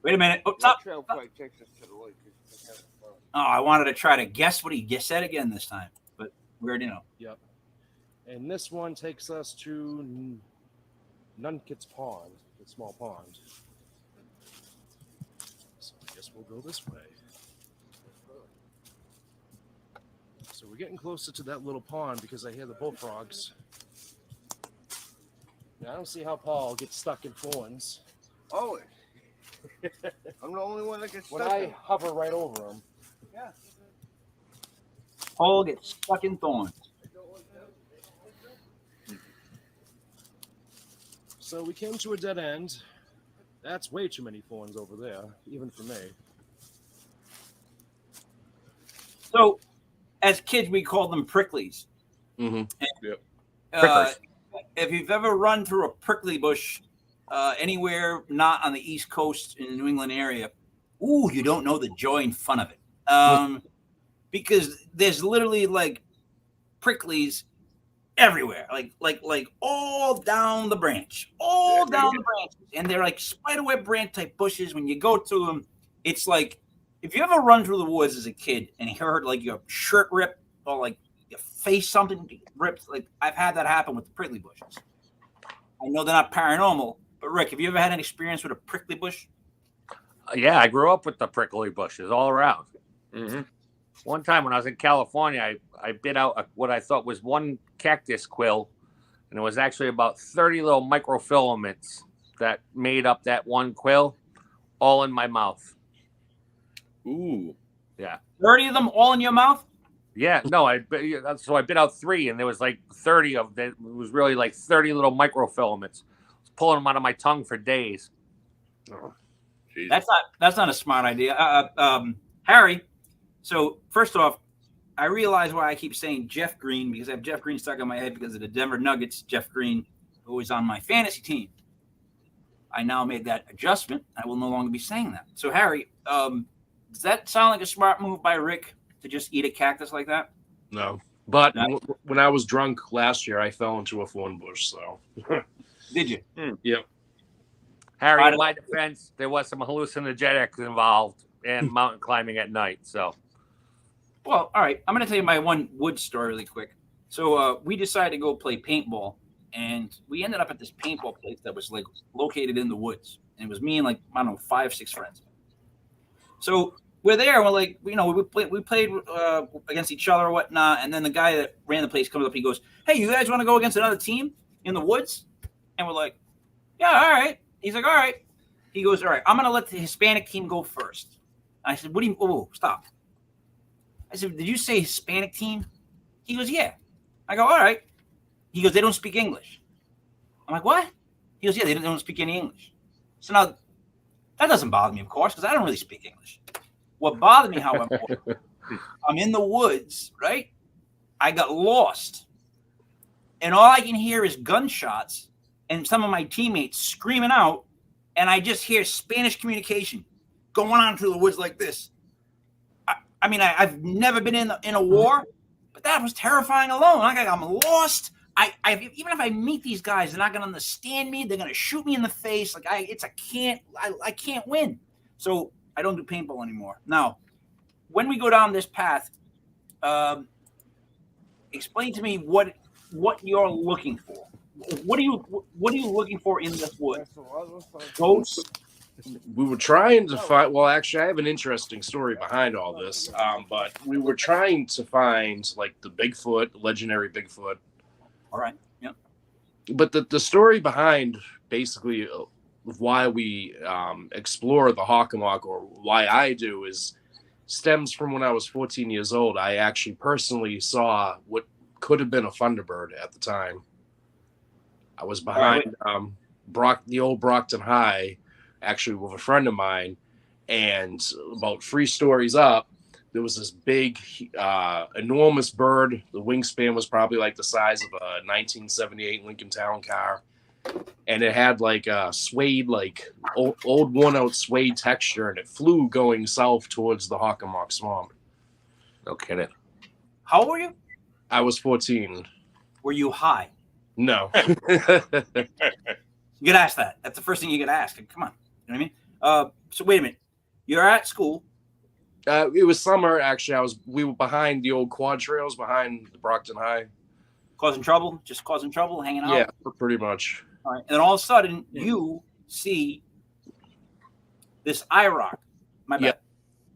Speaker 1: Wait a minute. Oh,
Speaker 7: That
Speaker 1: stop.
Speaker 7: trail probably takes us to the lake.
Speaker 1: Oh, I wanted to try to guess what he just said again this time, but we already know.
Speaker 8: Yep. And this one takes us to Nunket's Pond, the small pond. So I guess we'll go this way. So we're getting closer to that little pond because I hear the bullfrogs. Now, I don't see how Paul gets stuck in thorns.
Speaker 7: Oh, I'm the only one that gets
Speaker 8: When
Speaker 7: stuck.
Speaker 8: I hover right over him.
Speaker 7: Yeah.
Speaker 1: Paul gets stuck in thorns.
Speaker 8: So we came to a dead end. That's way too many thorns over there, even for me.
Speaker 1: So, as kids, we called them pricklies.
Speaker 5: Mm-hmm.
Speaker 1: Prickers. If you've ever run through a prickly bush anywhere not on the East Coast in the New England area, ooh, you don't know the joy and fun of it. Because there's literally like pricklies everywhere, like all down the branch, down the branch, and they're like spiderweb branch type bushes. When you go to them, it's like if you ever run through the woods as a kid and you heard like your shirt rip or like your face something ripped, like I've had that happen with the prickly bushes. I know they're not paranormal, but Rick, have you ever had any experience with a prickly bush?
Speaker 2: Yeah, I grew up with the prickly bushes all around.
Speaker 3: Mm-hmm.
Speaker 2: One time when I was in California, I bit out what I thought was one cactus quill, and it was actually about 30 little microfilaments that made up that one quill, all in my mouth.
Speaker 3: Ooh.
Speaker 2: Yeah.
Speaker 1: 30 of them all in your mouth?
Speaker 2: Yeah, no, I bit out 3, and there was like 30 of them. It was really like 30 little microfilaments. I was pulling them out of my tongue for days.
Speaker 3: Oh, geez.
Speaker 1: That's not a smart idea. Harry, so first off, I realize why I keep saying Jeff Green, because I have Jeff Green stuck in my head because of the Denver Nuggets, Jeff Green, who is on my fantasy team. I now made that adjustment. I will no longer be saying that. So, Harry, does that sound like a smart move by Rick to just eat a cactus like that?
Speaker 5: No. But
Speaker 1: No.
Speaker 5: when I was drunk last year, I fell into a thorn bush. So,
Speaker 1: Did you?
Speaker 5: yep.
Speaker 2: Harry, in my defense, there was some hallucinogenics involved and mountain climbing at night. So,
Speaker 1: Well, all right. I'm going to tell you my one wood story really quick. So we decided to go play paintball, and we ended up at this paintball place that was like located in the woods. And it was me and like, I don't know, 5, 6 friends. So we're there, and we're like, we played against each other or whatnot. And then the guy that ran the place comes up, he goes, "Hey, you guys want to go against another team in the woods?" And we're like, "Yeah, all right." He's like, "All right." He goes, all right, I'm going to let the Hispanic team go first. I said, what do you, oh, stop. I said, did you say Hispanic team? He goes, yeah. I go, all right. He goes, they don't speak English. I'm like, what? He goes, yeah, they don't speak any English. So now, that doesn't bother me, of course, because I don't really speak English. What bothered me, however, I'm in the woods, right? I got lost. And all I can hear is gunshots and some of my teammates screaming out. And I just hear Spanish communication going on through the woods like this. I mean, I've never been in a war, but that was terrifying alone. I'm lost. Even if I meet these guys, they're not going to understand me. They're going to shoot me in the face. I can't win. So I don't do paintball anymore. Now, when we go down this path, explain to me what you're looking for. What are you looking for in this wood? Ghosts?
Speaker 5: We were trying to find. Well, actually, I have an interesting story behind all this. But we were trying to find like the Bigfoot, legendary Bigfoot.
Speaker 1: All right. Yep.
Speaker 5: But the story behind basically why we explore the Hockomock, or why I do, stems from when I was 14 years old. I actually personally saw what could have been a Thunderbird at the time. I was behind the old Brockton High, actually with a friend of mine, and about 3 stories up, there was this big, enormous bird. The wingspan was probably like the size of a 1978 Lincoln Town car, and it had like a suede, like old worn-out suede texture, and it flew going south towards the Hockomock Swamp.
Speaker 2: No kidding.
Speaker 1: How old were you?
Speaker 5: I was 14.
Speaker 1: Were you high?
Speaker 5: No.
Speaker 1: You get asked that. That's the first thing you get asked. Come on. You know what I mean? So wait a minute. You're at school.
Speaker 5: It was summer, actually. We were behind the old quad trails behind the Brockton High.
Speaker 1: Causing trouble? Just causing trouble, hanging out?
Speaker 5: Yeah, pretty much.
Speaker 1: All right. And then all of a sudden, you see this IROC,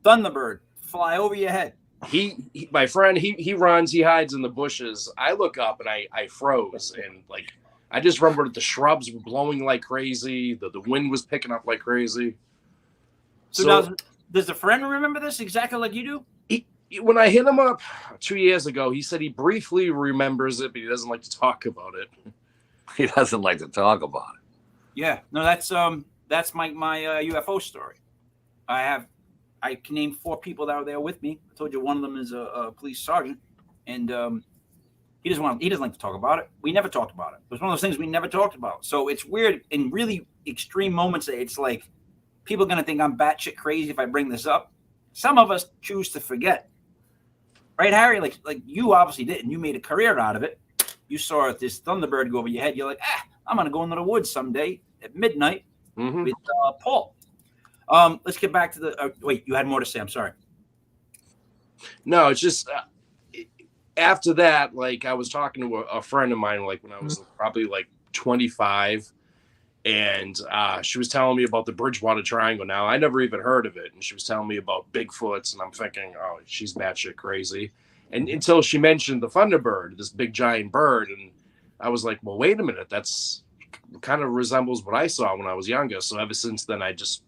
Speaker 1: Thunderbird, fly over your head.
Speaker 5: My friend, he runs, he hides in the bushes. I look up and I froze, and like I just remember the shrubs were blowing like crazy. The wind was picking up like crazy.
Speaker 1: So now, does the friend remember this exactly like you do?
Speaker 5: When I hit him up 2 years ago, he said he briefly remembers it, but he doesn't like to talk about it.
Speaker 2: He doesn't like to talk about it.
Speaker 1: Yeah, no, that's my UFO story. I can name 4 people that were there with me. I told you one of them is a police sergeant, and he doesn't like to talk about it. We never talked about it. It was one of those things we never talked about. So it's weird in really extreme moments. It's like people are gonna think I'm batshit crazy if I bring this up. Some of us choose to forget, right, Harry? Like you obviously didn't. You made a career out of it. You saw this Thunderbird go over your head. You're like, I'm gonna go into the woods someday at midnight with Paul. Let's get back to the. Wait, you had more to say. I'm sorry.
Speaker 5: No, it's just after that. Like I was talking to a friend of mine, like when I was probably like 25, and she was telling me about the Bridgewater Triangle. Now I never even heard of it, and she was telling me about Bigfoots, and I'm thinking, oh, she's batshit crazy. And until she mentioned the Thunderbird, this big giant bird, and I was like, well, wait a minute, that's kind of resembles what I saw when I was younger. So ever since then, I just,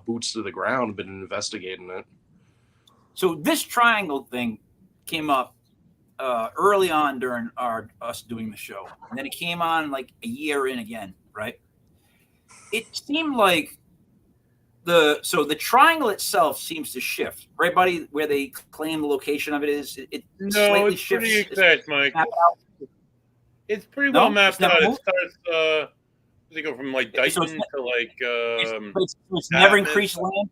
Speaker 5: boots to the ground, been investigating it.
Speaker 1: So this triangle thing came up early on during us doing the show, and then it came on like a year in again, right? It seemed like the triangle itself seems to shift, right, buddy? Where they claim the location of it is, it slightly
Speaker 3: it's
Speaker 1: shifts.
Speaker 3: pretty exact, Mike. It's pretty well mapped out. It starts. Does it go from like Dayton to like?
Speaker 1: It's never increased land.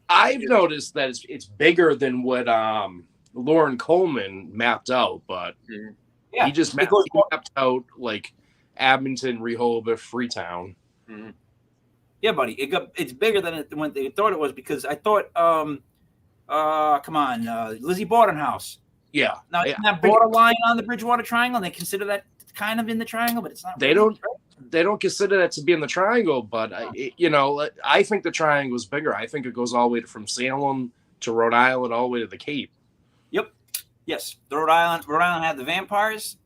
Speaker 5: I've noticed that it's bigger than what Lauren Coleman mapped out, but he just mapped out like Abington, Rehoboth, Freetown.
Speaker 3: Mm-hmm.
Speaker 1: Yeah, buddy, it's bigger than when they thought it was, because I thought, come on, Lizzie Borden House.
Speaker 5: Yeah.
Speaker 1: Now, isn't that borderline on the Bridgewater Triangle? And they consider that kind of in the triangle, but it's not.
Speaker 5: They don't consider that to be in the triangle, but I think the triangle is bigger. I think it goes all the way from Salem to Rhode Island, all the way to the Cape.
Speaker 1: Yep. Yes, the Rhode Island had the vampires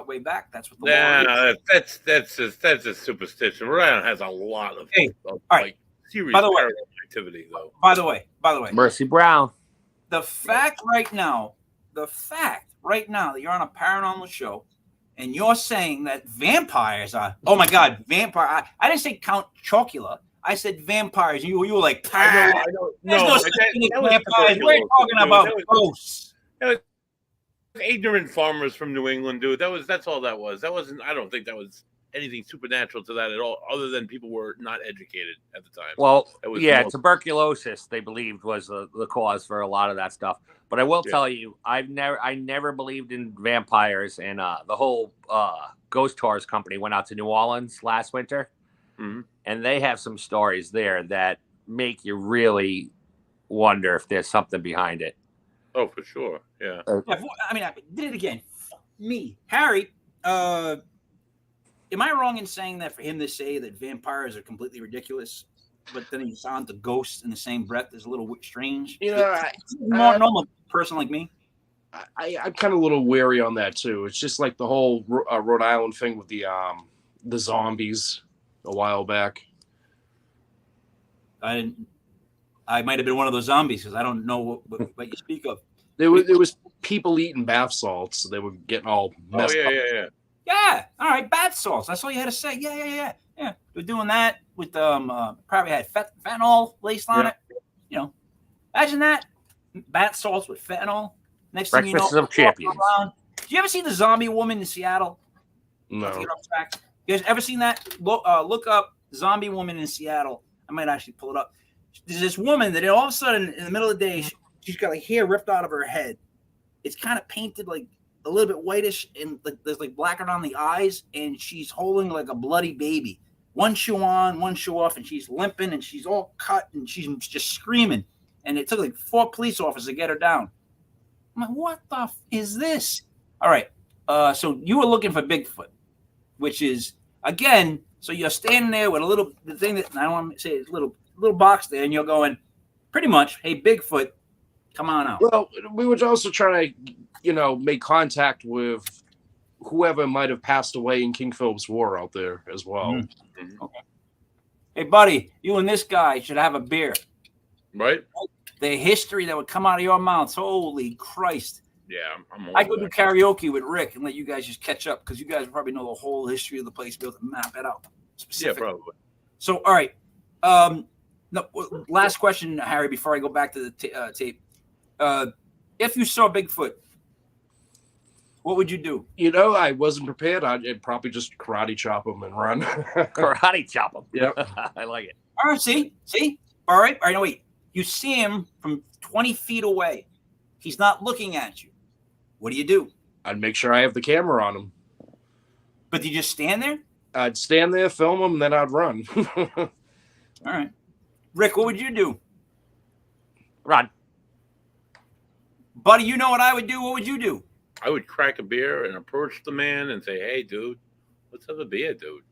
Speaker 1: way back. That's what the law is.
Speaker 3: That's a superstition. Rhode Island has a lot of,
Speaker 1: Hey, all right.
Speaker 3: like serious
Speaker 1: By the way,
Speaker 3: paranormal activity, though.
Speaker 1: By the way,
Speaker 2: Mercy Brown.
Speaker 1: the fact right now that you're on a paranormal show and you're saying that vampires are, oh my God, vampire. I didn't say Count Chocula. I said vampires. You were like,
Speaker 3: I
Speaker 1: there's
Speaker 3: know.
Speaker 1: no such thing as vampires. We're talking about ghosts.
Speaker 3: Ignorant farmers from New England, dude. That's all that was. That wasn't. I don't think that was anything supernatural to that at all, other than people were not educated at the time.
Speaker 2: Well, yeah, tuberculosis they believed was the cause for a lot of that stuff. But I will tell you, I never believed in vampires, and the whole Ghost Tours company went out to New Orleans last winter, and they have some stories there that make you really wonder if there's something behind it.
Speaker 3: Oh, for sure, yeah.
Speaker 1: I mean, I did it again. Me, Harry. Am I wrong in saying that for him to say that vampires are completely ridiculous, but then he sounds the ghosts in the same breath is a little strange?
Speaker 5: You know,
Speaker 1: more normal person like me.
Speaker 5: I'm kind of a little wary on that too. It's just like the whole Rhode Island thing with the zombies a while back.
Speaker 1: I might have been one of those zombies because I don't know what you speak of.
Speaker 5: There was people eating bath salts. So they were getting all messed up.
Speaker 1: Yeah. All right, bath salts. That's all you had to say. Yeah. They're doing that with probably had fentanyl laced on it. You know, imagine that bath salts with fentanyl. Next thing you know,
Speaker 2: Breakfast of Champions.
Speaker 1: Did you ever see the zombie woman in Seattle?
Speaker 5: No.
Speaker 1: You guys ever seen that? Look up zombie woman in Seattle. I might actually pull it up. There's this woman that all of a sudden in the middle of the day, she's got like hair ripped out of her head. It's kind of painted like a little bit whitish and there's like black around the eyes, and she's holding like a bloody baby. One shoe on, one shoe off, and she's limping and she's all cut and she's just screaming. And it took like 4 police officers to get her down. I'm like, what the is this? All right. So you were looking for Bigfoot, which is again. So you're standing there with the thing that I don't want to say it's little box there, and you're going, pretty much, hey, Bigfoot, come on out.
Speaker 5: Well, we were also trying to, make contact with whoever might have passed away in King Philip's War out there as well.
Speaker 1: Mm-hmm. Okay. Hey, buddy, you and this guy should have a beer.
Speaker 3: Right?
Speaker 1: The history that would come out of your mouths, holy Christ.
Speaker 3: Yeah,
Speaker 1: I could do karaoke with Rick and let you guys just catch up because you guys probably know the whole history of the place, be able to map it out.
Speaker 3: Yeah, probably.
Speaker 1: So, all right. No, last question, Harry, before I go back to the tape. If you saw Bigfoot, what would you do?
Speaker 5: I wasn't prepared. I'd probably just karate chop him and run.
Speaker 2: Karate chop him.
Speaker 5: Yep.
Speaker 2: I like it.
Speaker 1: All right, see? All right, no, wait. You see him from 20 feet away. He's not looking at you. What do?
Speaker 5: I'd make sure I have the camera on him.
Speaker 1: But do you just stand there?
Speaker 5: I'd stand there, film him, and then I'd run.
Speaker 1: All right. Rick, what would you do?
Speaker 2: Run.
Speaker 1: Buddy, you know what I would do. What would you do?
Speaker 3: I would crack a beer and approach the man and say, hey, dude, let's have a beer, dude.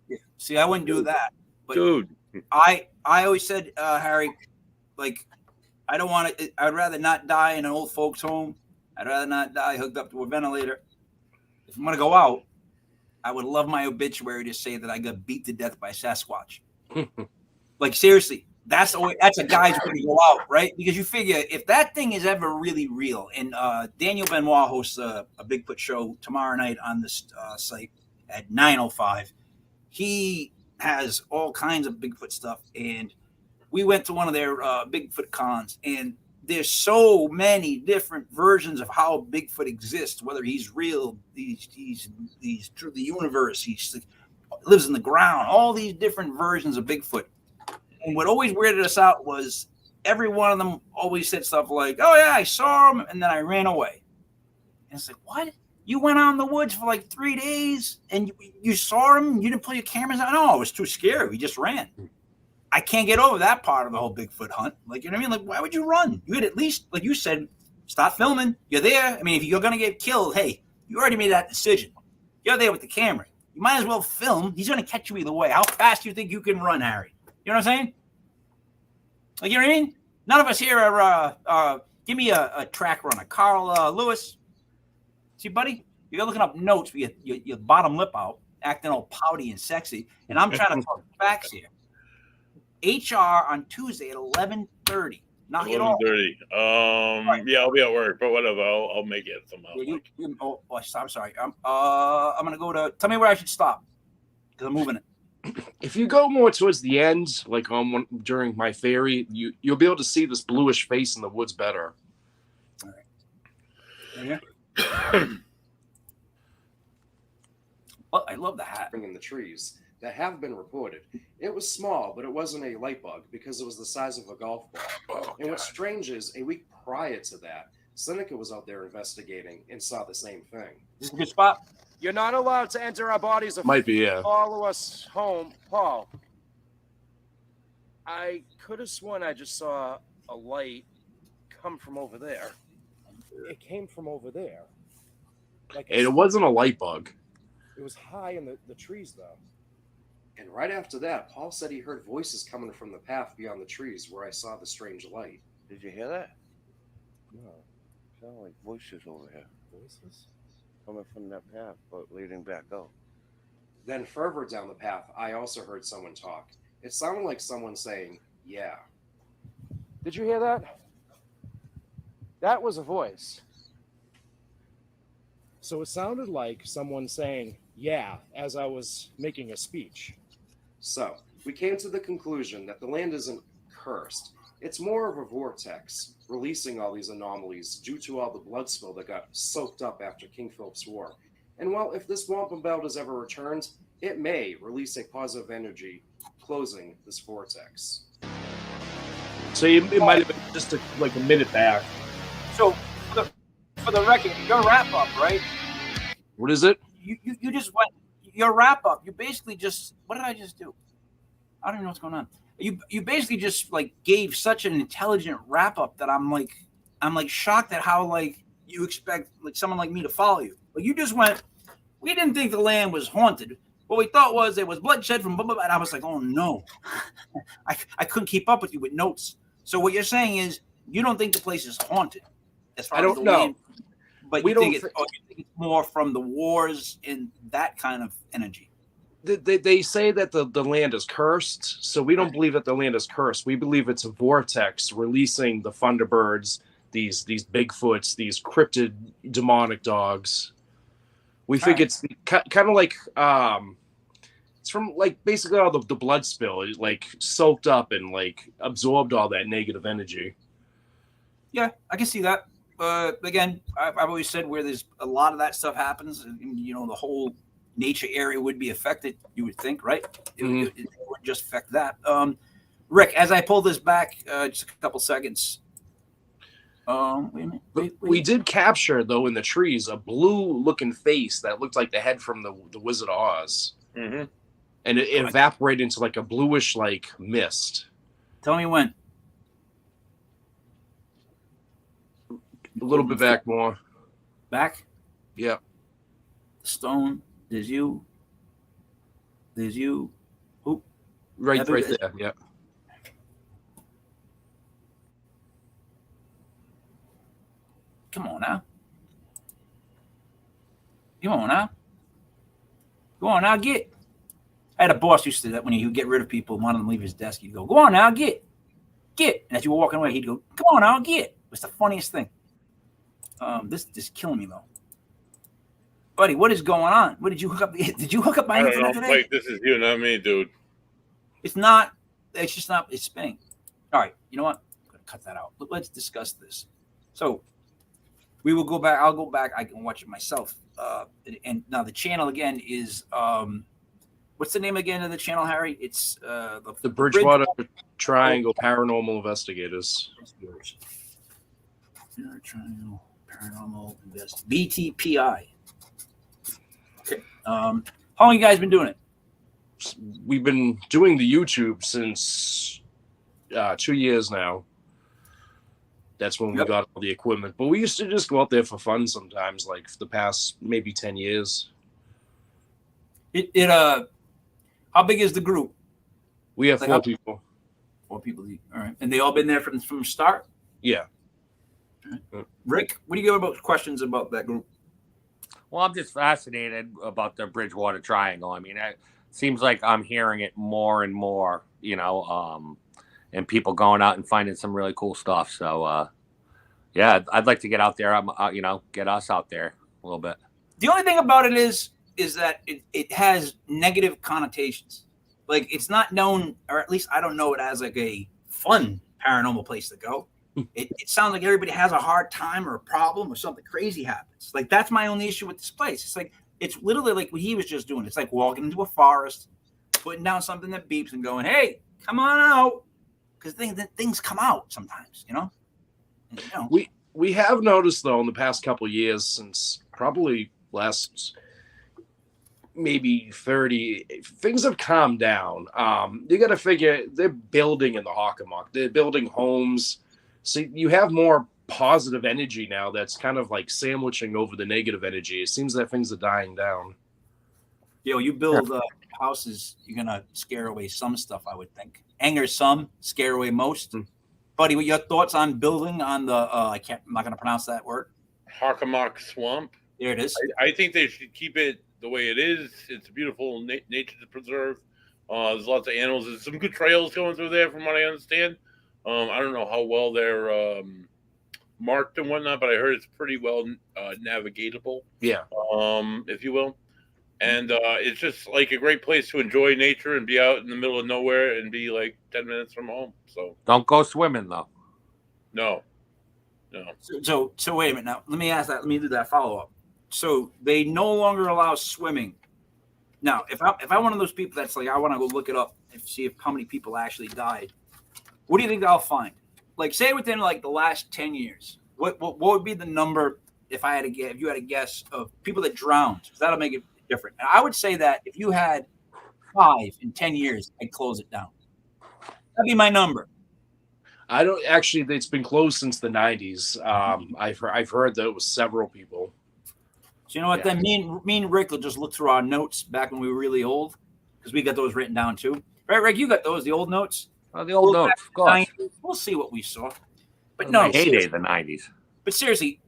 Speaker 1: Yeah. See, I wouldn't do that. But
Speaker 3: dude.
Speaker 1: I always said, Harry, like, I don't want to, I'd rather not die in an old folks' home. I'd rather not die hooked up to a ventilator. If I'm going to go out, I would love my obituary to say that I got beat to death by Sasquatch. Like, seriously, that's a guy's way to go out, right? Because you figure if that thing is ever really real, and Daniel Benoit hosts a Bigfoot show tomorrow night on this site at 9:05. He has all kinds of Bigfoot stuff, and we went to one of their Bigfoot cons, and there's so many different versions of how Bigfoot exists, whether he's real, he's through the universe, he lives in the ground, all these different versions of Bigfoot. And what always weirded us out was every one of them always said stuff like, oh, yeah, I saw him, and then I ran away. And it's like, what? You went out in the woods for like 3 days, and you saw him? You didn't pull your cameras out? No, it was too scary. We just ran. I can't get over that part of the whole Bigfoot hunt. Like, you know what I mean? Like, why would you run? You would at least, like you said, stop filming. You're there. I mean, if you're going to get killed, hey, you already made that decision. You're there with the camera. You might as well film. He's going to catch you either way. How fast do you think you can run, Harry? You know what I'm saying? Like, you know what I mean? None of us here are, Give me a track runner. Carl Lewis. See, buddy, you're looking up notes with your bottom lip out, acting all pouty and sexy, and I'm trying to talk facts here. HR on Tuesday at 11:30. Knock it off.
Speaker 3: 11:30. Yeah, I'll be at work, but whatever. I'll make it somehow.
Speaker 1: I'm sorry. I'm gonna go to. Tell me where I should stop because I'm moving it.
Speaker 5: If you go more towards the end, like during my ferry, you'll be able to see this bluish face in the woods better.
Speaker 1: All right. Yeah. Well, I love the hat.
Speaker 4: In the trees that have been reported. It was small, but it wasn't a light bug because it was the size of a golf ball. And what's strange is a week prior to that, Seneca was out there investigating and saw the same thing.
Speaker 1: This is a good spot.
Speaker 8: You're not allowed to enter our bodies.
Speaker 5: Might be, yeah.
Speaker 8: Follow us home, Paul. I could have sworn I just saw a light come from over there. It came from over there.
Speaker 5: And it wasn't a light bug.
Speaker 8: It was high in the trees, though.
Speaker 4: And right after that, Paul said he heard voices coming from the path beyond the trees where I saw the strange light.
Speaker 7: Did you hear that?
Speaker 8: No.
Speaker 7: Sound like voices over here.
Speaker 8: Voices?
Speaker 7: Coming from that path, but leading back out.
Speaker 4: Then further down the path, I also heard someone talk. It sounded like someone saying, yeah.
Speaker 8: Did you hear that? That was a voice. So it sounded like someone saying, yeah, as I was making a speech.
Speaker 4: So, we came to the conclusion that the land isn't cursed. It's more of a vortex, releasing all these anomalies due to all the blood spill that got soaked up after King Philip's War. And well, if this wampum belt is ever returned, it may release a positive energy, closing this vortex.
Speaker 5: So it might have been just like a minute back.
Speaker 1: So, for the record, your wrap up, right?
Speaker 5: What is it?
Speaker 1: You just went your wrap up. You basically just what did I just do? I don't even know what's going on. You basically just like gave such an intelligent wrap up that I'm like shocked at how like you expect like someone like me to follow you. Like you just went. We didn't think the land was haunted. What we thought was there was bloodshed from blah, blah, blah. And I was like, oh no, I couldn't keep up with you with notes. So what you're saying is you don't think the place is haunted. As far
Speaker 5: I
Speaker 1: as
Speaker 5: don't
Speaker 1: the
Speaker 5: know.
Speaker 1: land, but
Speaker 5: We
Speaker 1: you
Speaker 5: don't
Speaker 1: think it's more from the wars and that kind of energy.
Speaker 5: They say that the land is cursed, so we don't believe that the land is cursed. We believe it's a vortex releasing the Thunderbirds, these Bigfoots, these cryptid demonic dogs. We think it's kind of like it's from like basically all the blood spill. It like soaked up and like absorbed all that negative energy.
Speaker 1: Yeah, I can see that. Again, I've always said where there's a lot of that stuff happens, you know, the whole nature area would be affected, you would think, right? It would just affect that. Rick, as I pull this back, just a couple seconds. Wait a minute. Wait.
Speaker 5: We did capture, though, in the trees, a blue-looking face that looked like the head from the Wizard of Oz.
Speaker 3: Mm-hmm.
Speaker 5: And it evaporated into like a bluish like mist.
Speaker 1: Tell me when.
Speaker 5: A little bit back more.
Speaker 1: Back?
Speaker 5: Yeah.
Speaker 1: Stone. There's you. There's you. Oop.
Speaker 5: Right there. Yeah.
Speaker 1: Come on now. Come on now. Go on now, get. I had a boss used to do that when he would get rid of people and wanted them to leave his desk. He'd go, go on now, get. And as you were walking away, he'd go, come on now, get. It was the funniest thing. This is killing me though. Buddy, what is going on? What did you hook up? Did you hook up my internet today?
Speaker 3: Mike, this is you, not me, dude.
Speaker 1: It's not. It's just not. It's spinning. All right. You know what? I'm gonna cut that out. Let's discuss this. So we will go back. I'll go back. I can watch it myself. And now the channel again is what's the name again of the channel, Harry? It's
Speaker 5: the Bridgewater Triangle Paranormal Investigators.
Speaker 1: Triangle Paranormal Investigators. BTPI. Okay. How long you guys been doing it?
Speaker 5: We've been doing the YouTube since 2 years now. That's when we got all the equipment. But we used to just go out there for fun sometimes, like for the past maybe 10 years.
Speaker 1: How big is the group?
Speaker 5: We have 4 people.
Speaker 1: 4 people. All right. And they all been there from the start?
Speaker 5: Yeah.
Speaker 1: Rick, what do you give about questions about that group?
Speaker 2: Well, I'm just fascinated about the Bridgewater Triangle. I mean, it seems like I'm hearing it more and more, and people going out and finding some really cool stuff. So, yeah, I'd like to get out there, get us out there a little bit.
Speaker 1: The only thing about it is that it has negative connotations. Like, it's not known, or at least I don't know it as like a fun paranormal place to go. It sounds like everybody has a hard time or a problem or something crazy happens. Like, that's my only issue with this place. It's like, it's literally like what he was just doing. It's like walking into a forest, putting down something that beeps and going, hey, come on out. Because things come out sometimes,
Speaker 5: We have noticed, though, in the past couple of years, since probably last maybe 30, things have calmed down. You got to figure they're building in the Hockomock. They're building homes. So you have more positive energy now that's kind of like sandwiching over the negative energy. It seems that things are dying down.
Speaker 1: You build houses, you're going to scare away some stuff, I would think. Anger some, scare away most. Buddy, what your thoughts on building on the, I'm not going to pronounce that word.
Speaker 3: Hockomock Swamp.
Speaker 1: There it is.
Speaker 3: I think they should keep it the way it is. It's a beautiful nature to preserve. There's lots of animals. There's some good trails going through there, from what I understand. I don't know how well they're marked and whatnot, but I heard it's pretty well navigatable.
Speaker 5: Yeah.
Speaker 3: If you will. And it's just like a great place to enjoy nature and be out in the middle of nowhere and be like 10 minutes from home. So
Speaker 2: don't go swimming though.
Speaker 3: No.
Speaker 1: So wait a minute now. Let me ask that. Let me do that follow up. So they no longer allow swimming. Now, if I'm one of those people that's like, I want to go look it up and see how many people actually died. What do you think I'll find? Like, say within like the last 10 years, what would be the number if you had a guess of people that drowned? Because that'll make it different. And I would say that if you had 5 in 10 years, I'd close it down. That'd be my number.
Speaker 5: I don't actually. It's been closed since the 90s. I've heard that it was several people.
Speaker 1: So you know what? Then me and Rick will just look through our notes back when we were really old, because we got those written down too. Right, Rick? You got those, the old notes?
Speaker 2: Oh, the old notes, of course.
Speaker 1: 90s. We'll see what we saw. But
Speaker 2: no,
Speaker 1: heyday,
Speaker 2: the 90s.
Speaker 1: But seriously,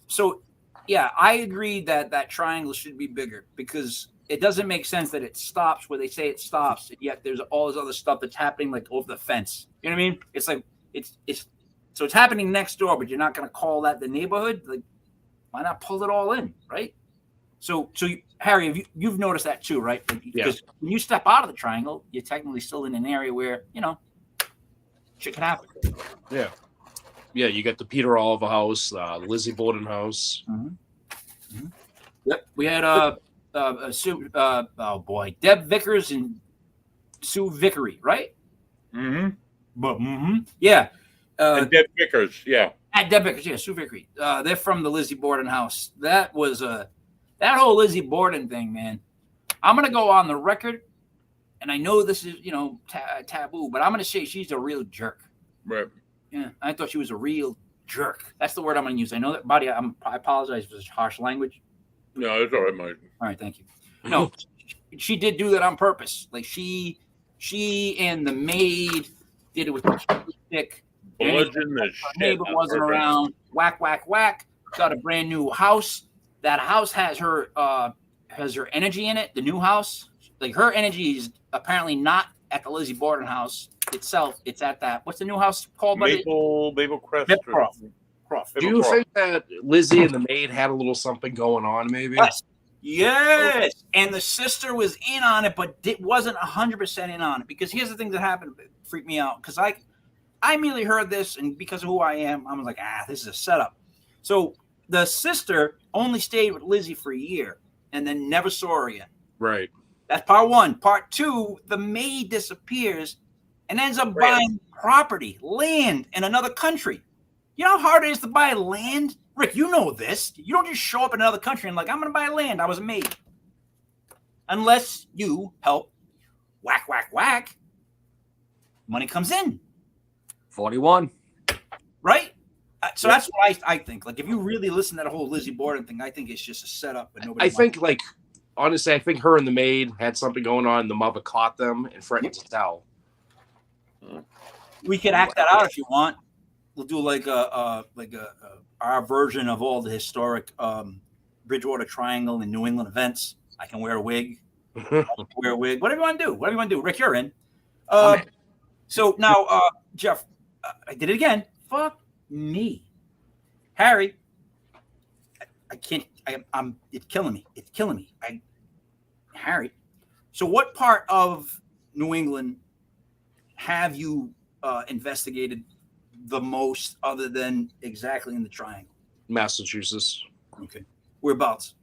Speaker 1: so yeah, I agree that triangle should be bigger, because it doesn't make sense that it stops where they say it stops, and yet there's all this other stuff that's happening like over the fence. You know what I mean? It's like it's happening next door, but you're not going to call that the neighborhood. Like, why not pull it all in, right? So Harry, you've noticed that too, right? Because when you step out of the triangle, you're technically still in an area where shit can happen.
Speaker 5: Yeah. Yeah, you got the Peter Oliver house, Lizzie Borden house.
Speaker 1: Mm-hmm. Mm-hmm. Yep, we had Sue. Oh boy, Deb Vickers and Sue Vickery, right?
Speaker 3: Mm-hmm.
Speaker 1: But yeah.
Speaker 3: And Deb Vickers, yeah.
Speaker 1: At Deb Vickers, yeah, Sue Vickery. They're from the Lizzie Borden house. That was that whole Lizzie Borden thing, man. I'm gonna go on the record, and I know this is taboo, but I'm gonna say she's a real jerk.
Speaker 3: Right.
Speaker 1: Yeah, I thought she was a real jerk. That's the word I'm going to use. I know that, buddy. I apologize for this harsh language.
Speaker 3: No, it's all right, Mike.
Speaker 1: All right, thank you. No, she did do that on purpose. Like, she and the maid did it with the stick.
Speaker 3: The
Speaker 1: neighbor wasn't around. Whack, whack, whack. Got a brand new house. That house has her energy in it. The new house, like, her energy is apparently not at the Lizzie Borden house itself. It's at that. What's the new house called?
Speaker 3: Maple Crest.
Speaker 1: Croft.
Speaker 5: Do you think that Lizzie and the maid had a little something going on, maybe?
Speaker 1: Yes. And the sister was in on it, but wasn't 100% in on it. Because here's the thing that happened, freaked me out. Because I immediately heard this, and because of who I am, I was like, this is a setup. So the sister only stayed with Lizzie for a year and then never saw her again.
Speaker 5: Right.
Speaker 1: That's part one. Part two, the maid disappears and ends up buying property, land in another country. You know how hard it is to buy land? Rick, you know this. You don't just show up in another country and like, I'm going to buy land. I was a maid. Unless you help whack, whack, whack. Money comes in.
Speaker 2: 41.
Speaker 1: Right? So that's what I think. Like, if you really listen to that whole Lizzie Borden thing, I think it's just a setup. But nobody.
Speaker 5: Honestly, I think her and the maid had something going on. And the mother caught them and threatened to tell.
Speaker 1: We could act that out if you want. we'll do like our version of all the historic Bridgewater Triangle and New England events. I can wear a wig. Wear a wig. Whatever you want to do. Whatever you want to do. Rick, you're in. So now, Jeff, I did it again. Fuck me, Harry. I can't. I'm. It's killing me. It's killing me. Harry. So, what part of New England have you investigated the most, other than exactly in the Triangle?
Speaker 5: Massachusetts.
Speaker 1: Okay. Whereabouts?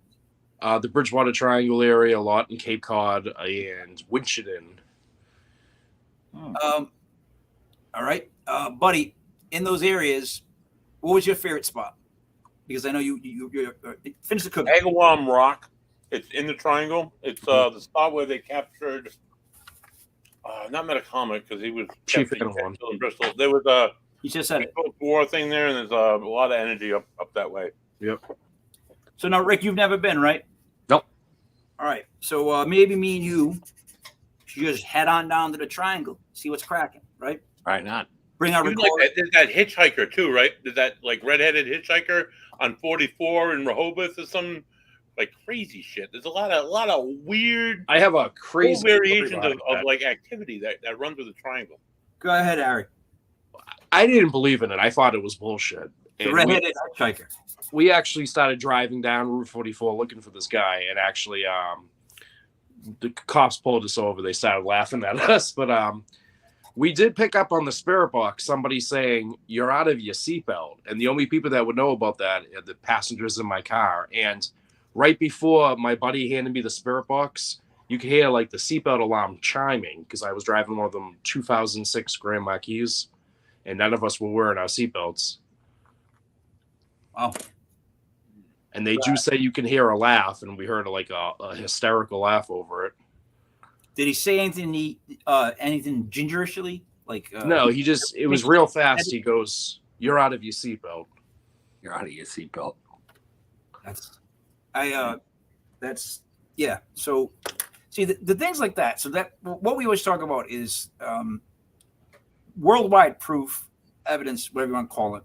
Speaker 5: The Bridgewater Triangle area, a lot in Cape Cod and Winchendon.
Speaker 1: All right, buddy. In those areas, what was your favorite spot? Because I know you finish the cooking.
Speaker 3: Agawam Rock. It's in the Triangle. It's the spot where they captured, not Metacomic, because he was
Speaker 5: Chief
Speaker 3: captured
Speaker 5: Agawam
Speaker 3: in Bristol. There was a
Speaker 1: You just said it.
Speaker 3: war thing there, and there's a lot of energy up that way.
Speaker 5: Yep.
Speaker 1: So now, Rick, you've never been, right?
Speaker 5: Nope.
Speaker 1: All right. So maybe me and you should just head on down to the Triangle, see what's cracking, right?
Speaker 2: Right, not.
Speaker 1: Bring our
Speaker 3: There's
Speaker 1: recorder.
Speaker 3: there's that hitchhiker too, right? There's that like redheaded hitchhiker on 44 in Rehoboth or some like crazy shit. There's a lot of weird
Speaker 5: I have a
Speaker 3: cool
Speaker 5: crazy
Speaker 3: variations
Speaker 5: story
Speaker 3: of
Speaker 5: about that.
Speaker 3: like activity that run through the Triangle.
Speaker 1: Go ahead, Harry.
Speaker 5: I didn't believe in it. I thought it was bullshit.
Speaker 1: The
Speaker 5: And
Speaker 1: redheaded hitchhiker.
Speaker 5: we actually started driving down Route 44 looking for this guy, and actually the cops pulled us over. They started laughing at us, but we did pick up on the spirit box somebody saying you're out of your seatbelt, and the only people that would know about that are the passengers in my car. And right before my buddy handed me the spirit box, you could hear like the seatbelt alarm chiming, because I was driving one of them 2006 Grand Marquis, and none of us were wearing our seatbelts.
Speaker 1: Wow.
Speaker 5: And they do say you can hear a laugh, and we heard like a hysterical laugh over it.
Speaker 1: Did he say anything? Anything gingerishly? Like
Speaker 5: No, it was real fast. He goes, "You're out of your seatbelt."
Speaker 2: You're out of your seatbelt.
Speaker 1: That's yeah. So see the things like that. So that what we always talk about is worldwide proof, evidence, whatever you want to call it,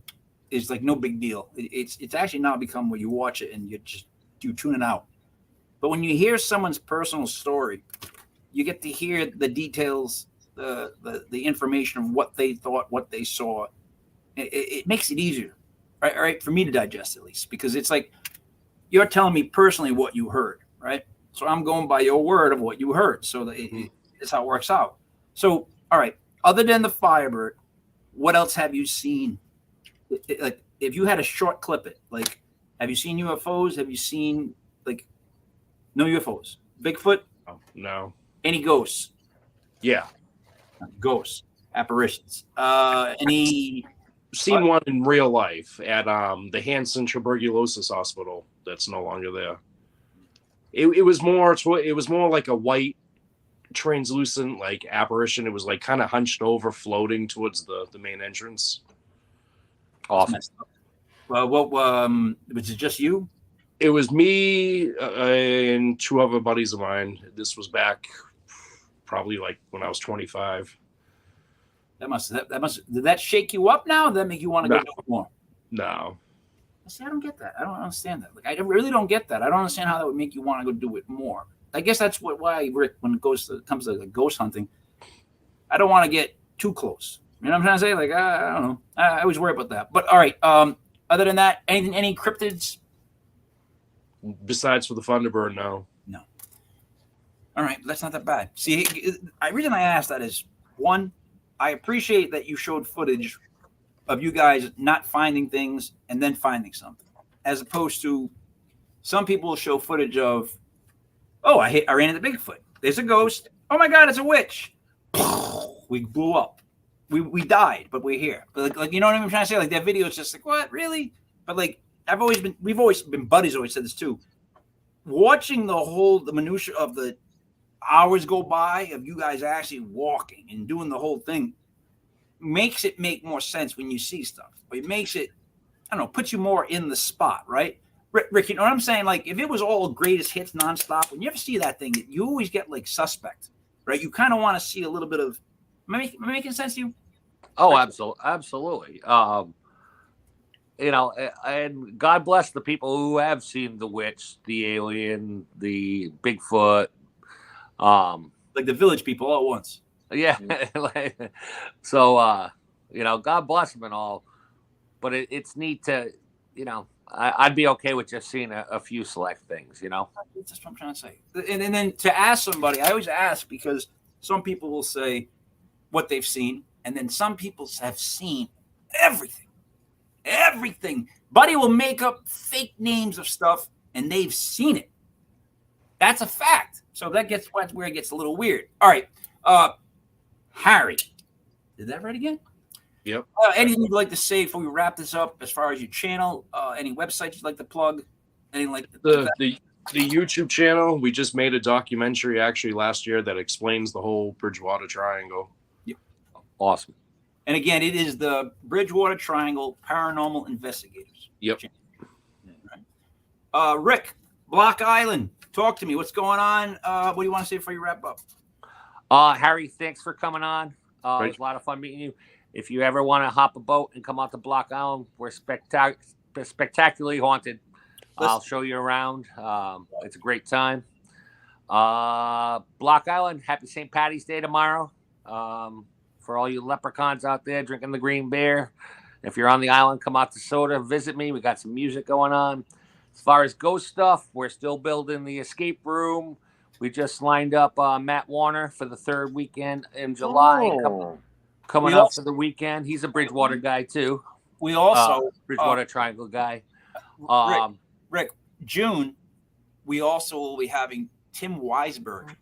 Speaker 1: is like no big deal. It's actually now become where you watch it and you tune it out. But when you hear someone's personal story, you get to hear the details, the information of what they thought, what they saw. It makes it easier, right? For me to digest at least, because it's like you're telling me personally what you heard, right? So I'm going by your word of what you heard. So it's how it works out. So, all right, other than the Firebird, what else have you seen? Like, if you had a short clip it, like, have you seen UFOs? Have you seen, like, no UFOs? Bigfoot?
Speaker 5: Oh, no.
Speaker 1: Any ghosts?
Speaker 5: Yeah.
Speaker 1: Ghosts. Apparitions. Any...
Speaker 5: Seen one in real life at the Hanson Tuberculosis Hospital that's no longer there. It was more like a white translucent like apparition. It was like kind of hunched over, floating towards the main entrance.
Speaker 2: Awesome.
Speaker 1: Well, what was it? Just you?
Speaker 5: It was me and two other buddies of mine. This was back probably like when I was 25.
Speaker 1: That must did that shake you up now? Did that make you want to go do it more?
Speaker 5: No.
Speaker 1: See, I don't get that. I don't understand that. Like, I really don't get that. I don't understand how that would make you want to go do it more. I guess that's why Rick, when it comes to like ghost hunting, I don't want to get too close. You know what I'm trying to say? Like, I don't know. I always worry about that. But all right. Other than that, any cryptids?
Speaker 5: Besides for the Thunderbird, no.
Speaker 1: No. All right, that's not that bad. See, the reason I asked that is, one, I appreciate that you showed footage of you guys not finding things and then finding something, as opposed to some people show footage of, oh, I ran into Bigfoot. There's a ghost. Oh my God, it's a witch. We blew up. We died, but we're here. But like, you know what I'm trying to say? Like, that video is just like, what, really? But like, we've always been buddies. Always said this too. Watching the minutia of the hours go by of you guys actually walking and doing the whole thing makes it make more sense when you see stuff. But it makes it, I don't know, puts you more in the spot, right? Rick, you know what I'm saying? Like, if it was all greatest hits nonstop, when you ever see that thing, you always get like suspect, right? You kind of want to see a little bit of, am I making sense to you?
Speaker 2: Oh, absolutely. And God bless the people who have seen the witch, the alien, the Bigfoot.
Speaker 1: Like the village people all at once.
Speaker 2: Yeah. So, God bless them and all. But it's neat to, I'd be okay with just seeing a few select things,
Speaker 1: That's what I'm trying to say. And then to ask somebody, I always ask because some people will say what they've seen, and then some people have seen everything. Everything. Buddy will make up fake names of stuff, and they've seen it. That's a fact. So that's where it gets a little weird. All right. Harry. Did that right again?
Speaker 5: Yep.
Speaker 1: Anything you'd like to say before we wrap this up as far as your channel? Any websites you'd like to plug? Anything like
Speaker 5: the YouTube channel, we just made a documentary actually last year that explains the whole Bridgewater Triangle.
Speaker 1: Yep.
Speaker 2: Awesome.
Speaker 1: And again, it is the Bridgewater Triangle Paranormal Investigators.
Speaker 5: Yep.
Speaker 1: Rick, Block Island, talk to me. What's going on? What do you want to say before you wrap up?
Speaker 2: Harry, thanks for coming on. It was a lot of fun meeting you. If you ever want to hop a boat and come out to Block Island, we're spectacularly haunted. I'll show you around. It's a great time. Block Island, happy St. Patty's Day tomorrow. For all you leprechauns out there drinking the green beer. If you're on the island, come out to Soda, visit me. We got some music going on. As far as ghost stuff, we're still building the escape room. We just lined up Matt Warner for the third weekend in July. Coming up for the weekend. He's a Bridgewater guy, too.
Speaker 1: We also...
Speaker 2: Bridgewater Triangle guy.
Speaker 1: Rick, June, we also will be having Tim Weisberg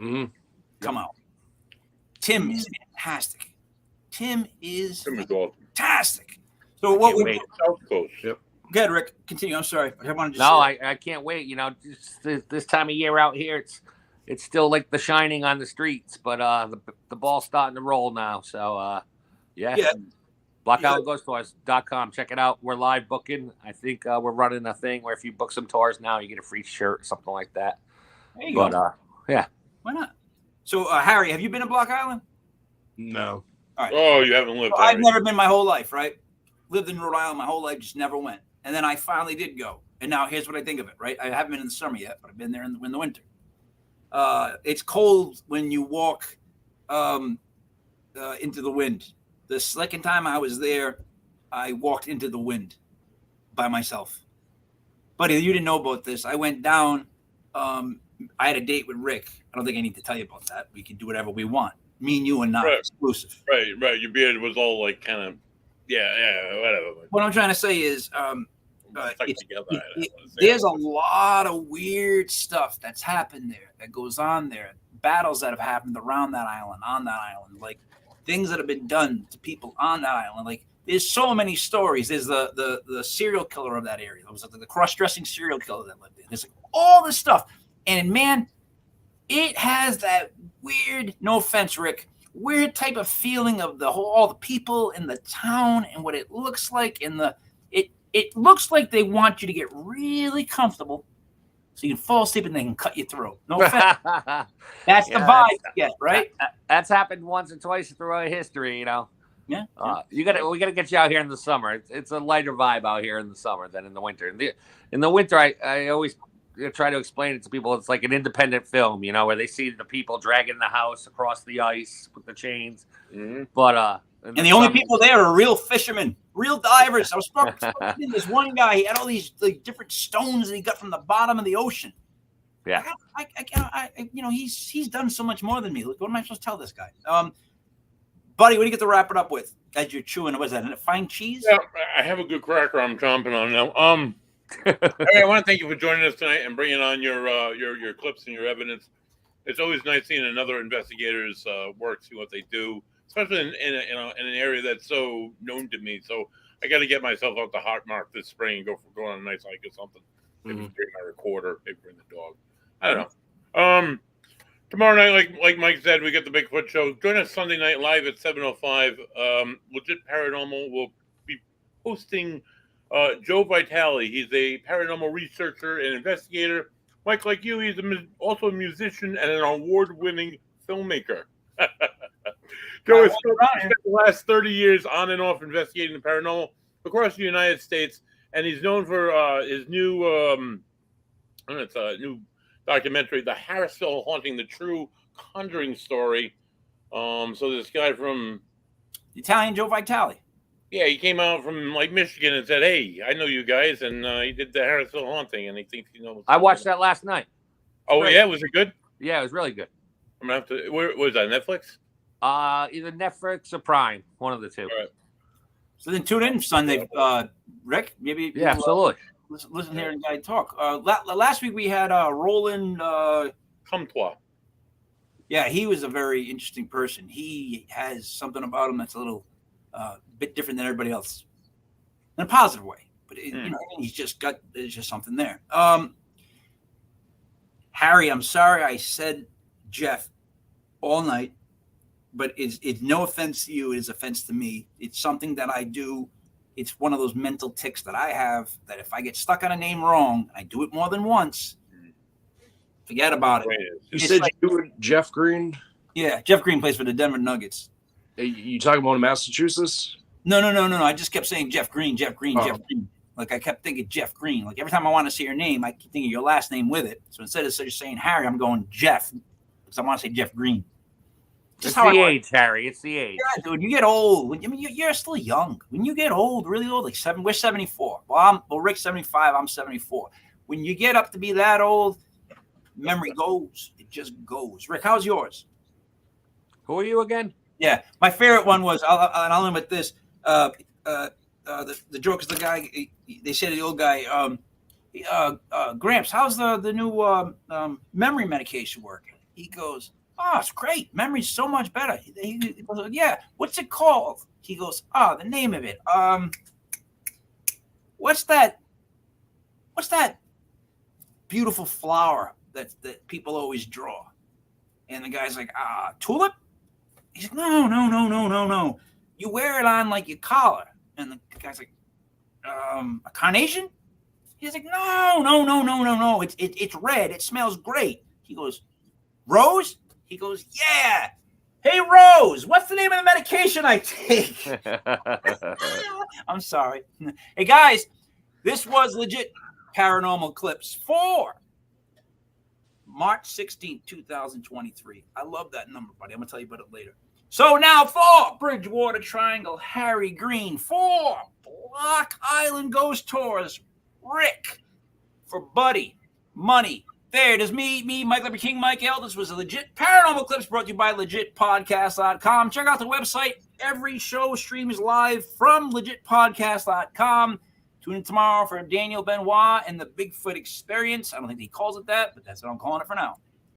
Speaker 1: come out. Tim is fantastic. Tim is fantastic. So what we
Speaker 3: South Coast.
Speaker 1: Yep. Go ahead, Rick. Continue. I'm sorry.
Speaker 2: I can't wait. Just this time of year out here, it's still like The Shining on the streets, but the ball's starting to roll now. So yeah. BlockoutGhostTours.com. Check it out. We're live booking. I think we're running a thing where if you book some tours now, you get a free shirt or something like that.
Speaker 1: There you go.
Speaker 2: Yeah.
Speaker 1: Why not? So, Harry, have you been to Block Island?
Speaker 5: No.
Speaker 1: All right.
Speaker 3: Oh, you haven't lived there.
Speaker 1: I've never been my whole life, right? Lived in Rhode Island my whole life, just never went. And then I finally did go. And now here's what I think of it, right? I haven't been in the summer yet, but I've been there in the winter. It's cold when you walk into the wind. The second time I was there, I walked into the wind by myself. Buddy, you didn't know about this. I went down. I had a date with Rick. I don't think I need to tell you about that. We can do whatever we want. Me and you are not exclusive.
Speaker 3: Right. Your beard was all like kind of, whatever.
Speaker 1: What I'm trying to say is there's a lot of weird stuff that's happened there, that goes on there, battles that have happened around that island, on that island, like things that have been done to people on that island. Like there's so many stories. There's the serial killer of that area. There was the cross-dressing serial killer that lived there. There's like all this stuff. And man, it has that weird, no offense, Rick, weird type of feeling of all the people in the town and what it looks like. It looks like they want you to get really comfortable so you can fall asleep and they can cut your throat. No offense. That's the vibe you get, right?
Speaker 2: That's happened once or twice throughout history, Yeah. We gotta get you out here in the summer. It's a lighter vibe out here in the summer than in the winter. In the winter, I always try to explain it to people. It's like an independent film, where they see the people dragging the house across the ice with the chains. Mm-hmm. But
Speaker 1: and the only people there are real fishermen, real divers. I was talking to this one guy. He had all these like different stones that he got from the bottom of the ocean.
Speaker 2: Yeah,
Speaker 1: he's done so much more than me. Look, what am I supposed to tell this guy? Buddy, what do you get to wrap it up with as you're chewing? What is that? Fine cheese?
Speaker 3: Yeah, I have a good cracker I'm chomping on now. Hey, I want to thank you for joining us tonight and bringing on your clips and your evidence. It's always nice seeing another investigator's work, see what they do, especially in an area that's so known to me. So I got to get myself out the hot mark this spring and go on a nice hike or something. Maybe bring my recorder, maybe bring the dog. I don't know. Tomorrow night, like Mike said, we get the Bigfoot show. Join us Sunday night live at 7:05. Legit Paranormal will be hosting Joe Vitale. He's a paranormal researcher and investigator. Mike, like you, he's also a musician and an award-winning filmmaker. Joe has spent the last 30 years on and off investigating the paranormal across the United States, and he's known for his new, it's a new documentary, The Harrisville Haunting, the true conjuring story. So this guy from
Speaker 1: Italian Joe Vitale.
Speaker 3: Yeah, he came out from like Michigan and said, "Hey, I know you guys," and he did the Harrisville Haunting, and he thinks he knows.
Speaker 2: I watched that last night.
Speaker 3: Oh
Speaker 2: Great.
Speaker 3: yeah, was it good?
Speaker 2: Yeah, it was really good.
Speaker 3: I'm gonna have to. Where was that? Netflix?
Speaker 2: Either Netflix or Prime, one of the two.
Speaker 3: All right.
Speaker 1: So then tune in Sunday, Rick. Maybe
Speaker 2: Yeah, absolutely.
Speaker 1: Listen here and guy talk. Last week we had Roland
Speaker 3: Comtois.
Speaker 1: Yeah, he was a very interesting person. He has something about him that's a little bit different than everybody else in a positive way. But he's just got there's just something there. Harry, I'm sorry I said Jeff all night, but it's no offense to you. It is offense to me. It's something that I do. It's one of those mental tics that I have that if I get stuck on a name wrong, I do it more than once. Forget about it.
Speaker 5: You said you were Jeff Green?
Speaker 1: Yeah, Jeff Green plays for the Denver Nuggets.
Speaker 5: You talking about in Massachusetts?
Speaker 1: No. I just kept saying Jeff Green. Jeff Green. Like I kept thinking Jeff Green. Like every time I want to say your name, I keep thinking your last name with it. So instead of just saying Harry, I'm going Jeff because I want to say Jeff Green.
Speaker 2: It's the age, Harry. It's the age.
Speaker 1: Yeah, dude. You get old. I mean, you're still young. When you get old, really old, like we're 74. Well, Rick's 75. I'm 74. When you get up to be that old, memory goes. It just goes. Rick, how's yours?
Speaker 2: Who are you again?
Speaker 1: Yeah, my favorite one was. I'll end with this. The joke is the guy. They say to the old guy, Gramps, how's the new memory medication working? He goes, "Oh, it's great. Memory's so much better." He goes, "Yeah, what's it called?" He goes, "Oh, the name of it. What's that beautiful flower that people always draw?" And the guy's like, "Tulip?" He's like, No. You wear it on like your collar. And the guy's like, a carnation? He's like, no. It's red. It smells great. He goes, Rose? He goes, yeah. Hey, Rose, what's the name of the medication I take? I'm sorry. Hey, guys, this was Legit Paranormal Clips for March 16th, 2023. I love that number, buddy. I'm going to tell you about it later. So now for Bridgewater Triangle, Harry Green. For Block Island Ghost Tours, Rick. For Buddy, Money. There it is. Me, Mike Leper King, Mike L. This was a Legit Paranormal Clips brought to you by legitpodcast.com. Check out the website. Every show streams live from legitpodcast.com. Tune in tomorrow for Daniel Benoit and the Bigfoot Experience. I don't think he calls it that, but that's what I'm calling it for now.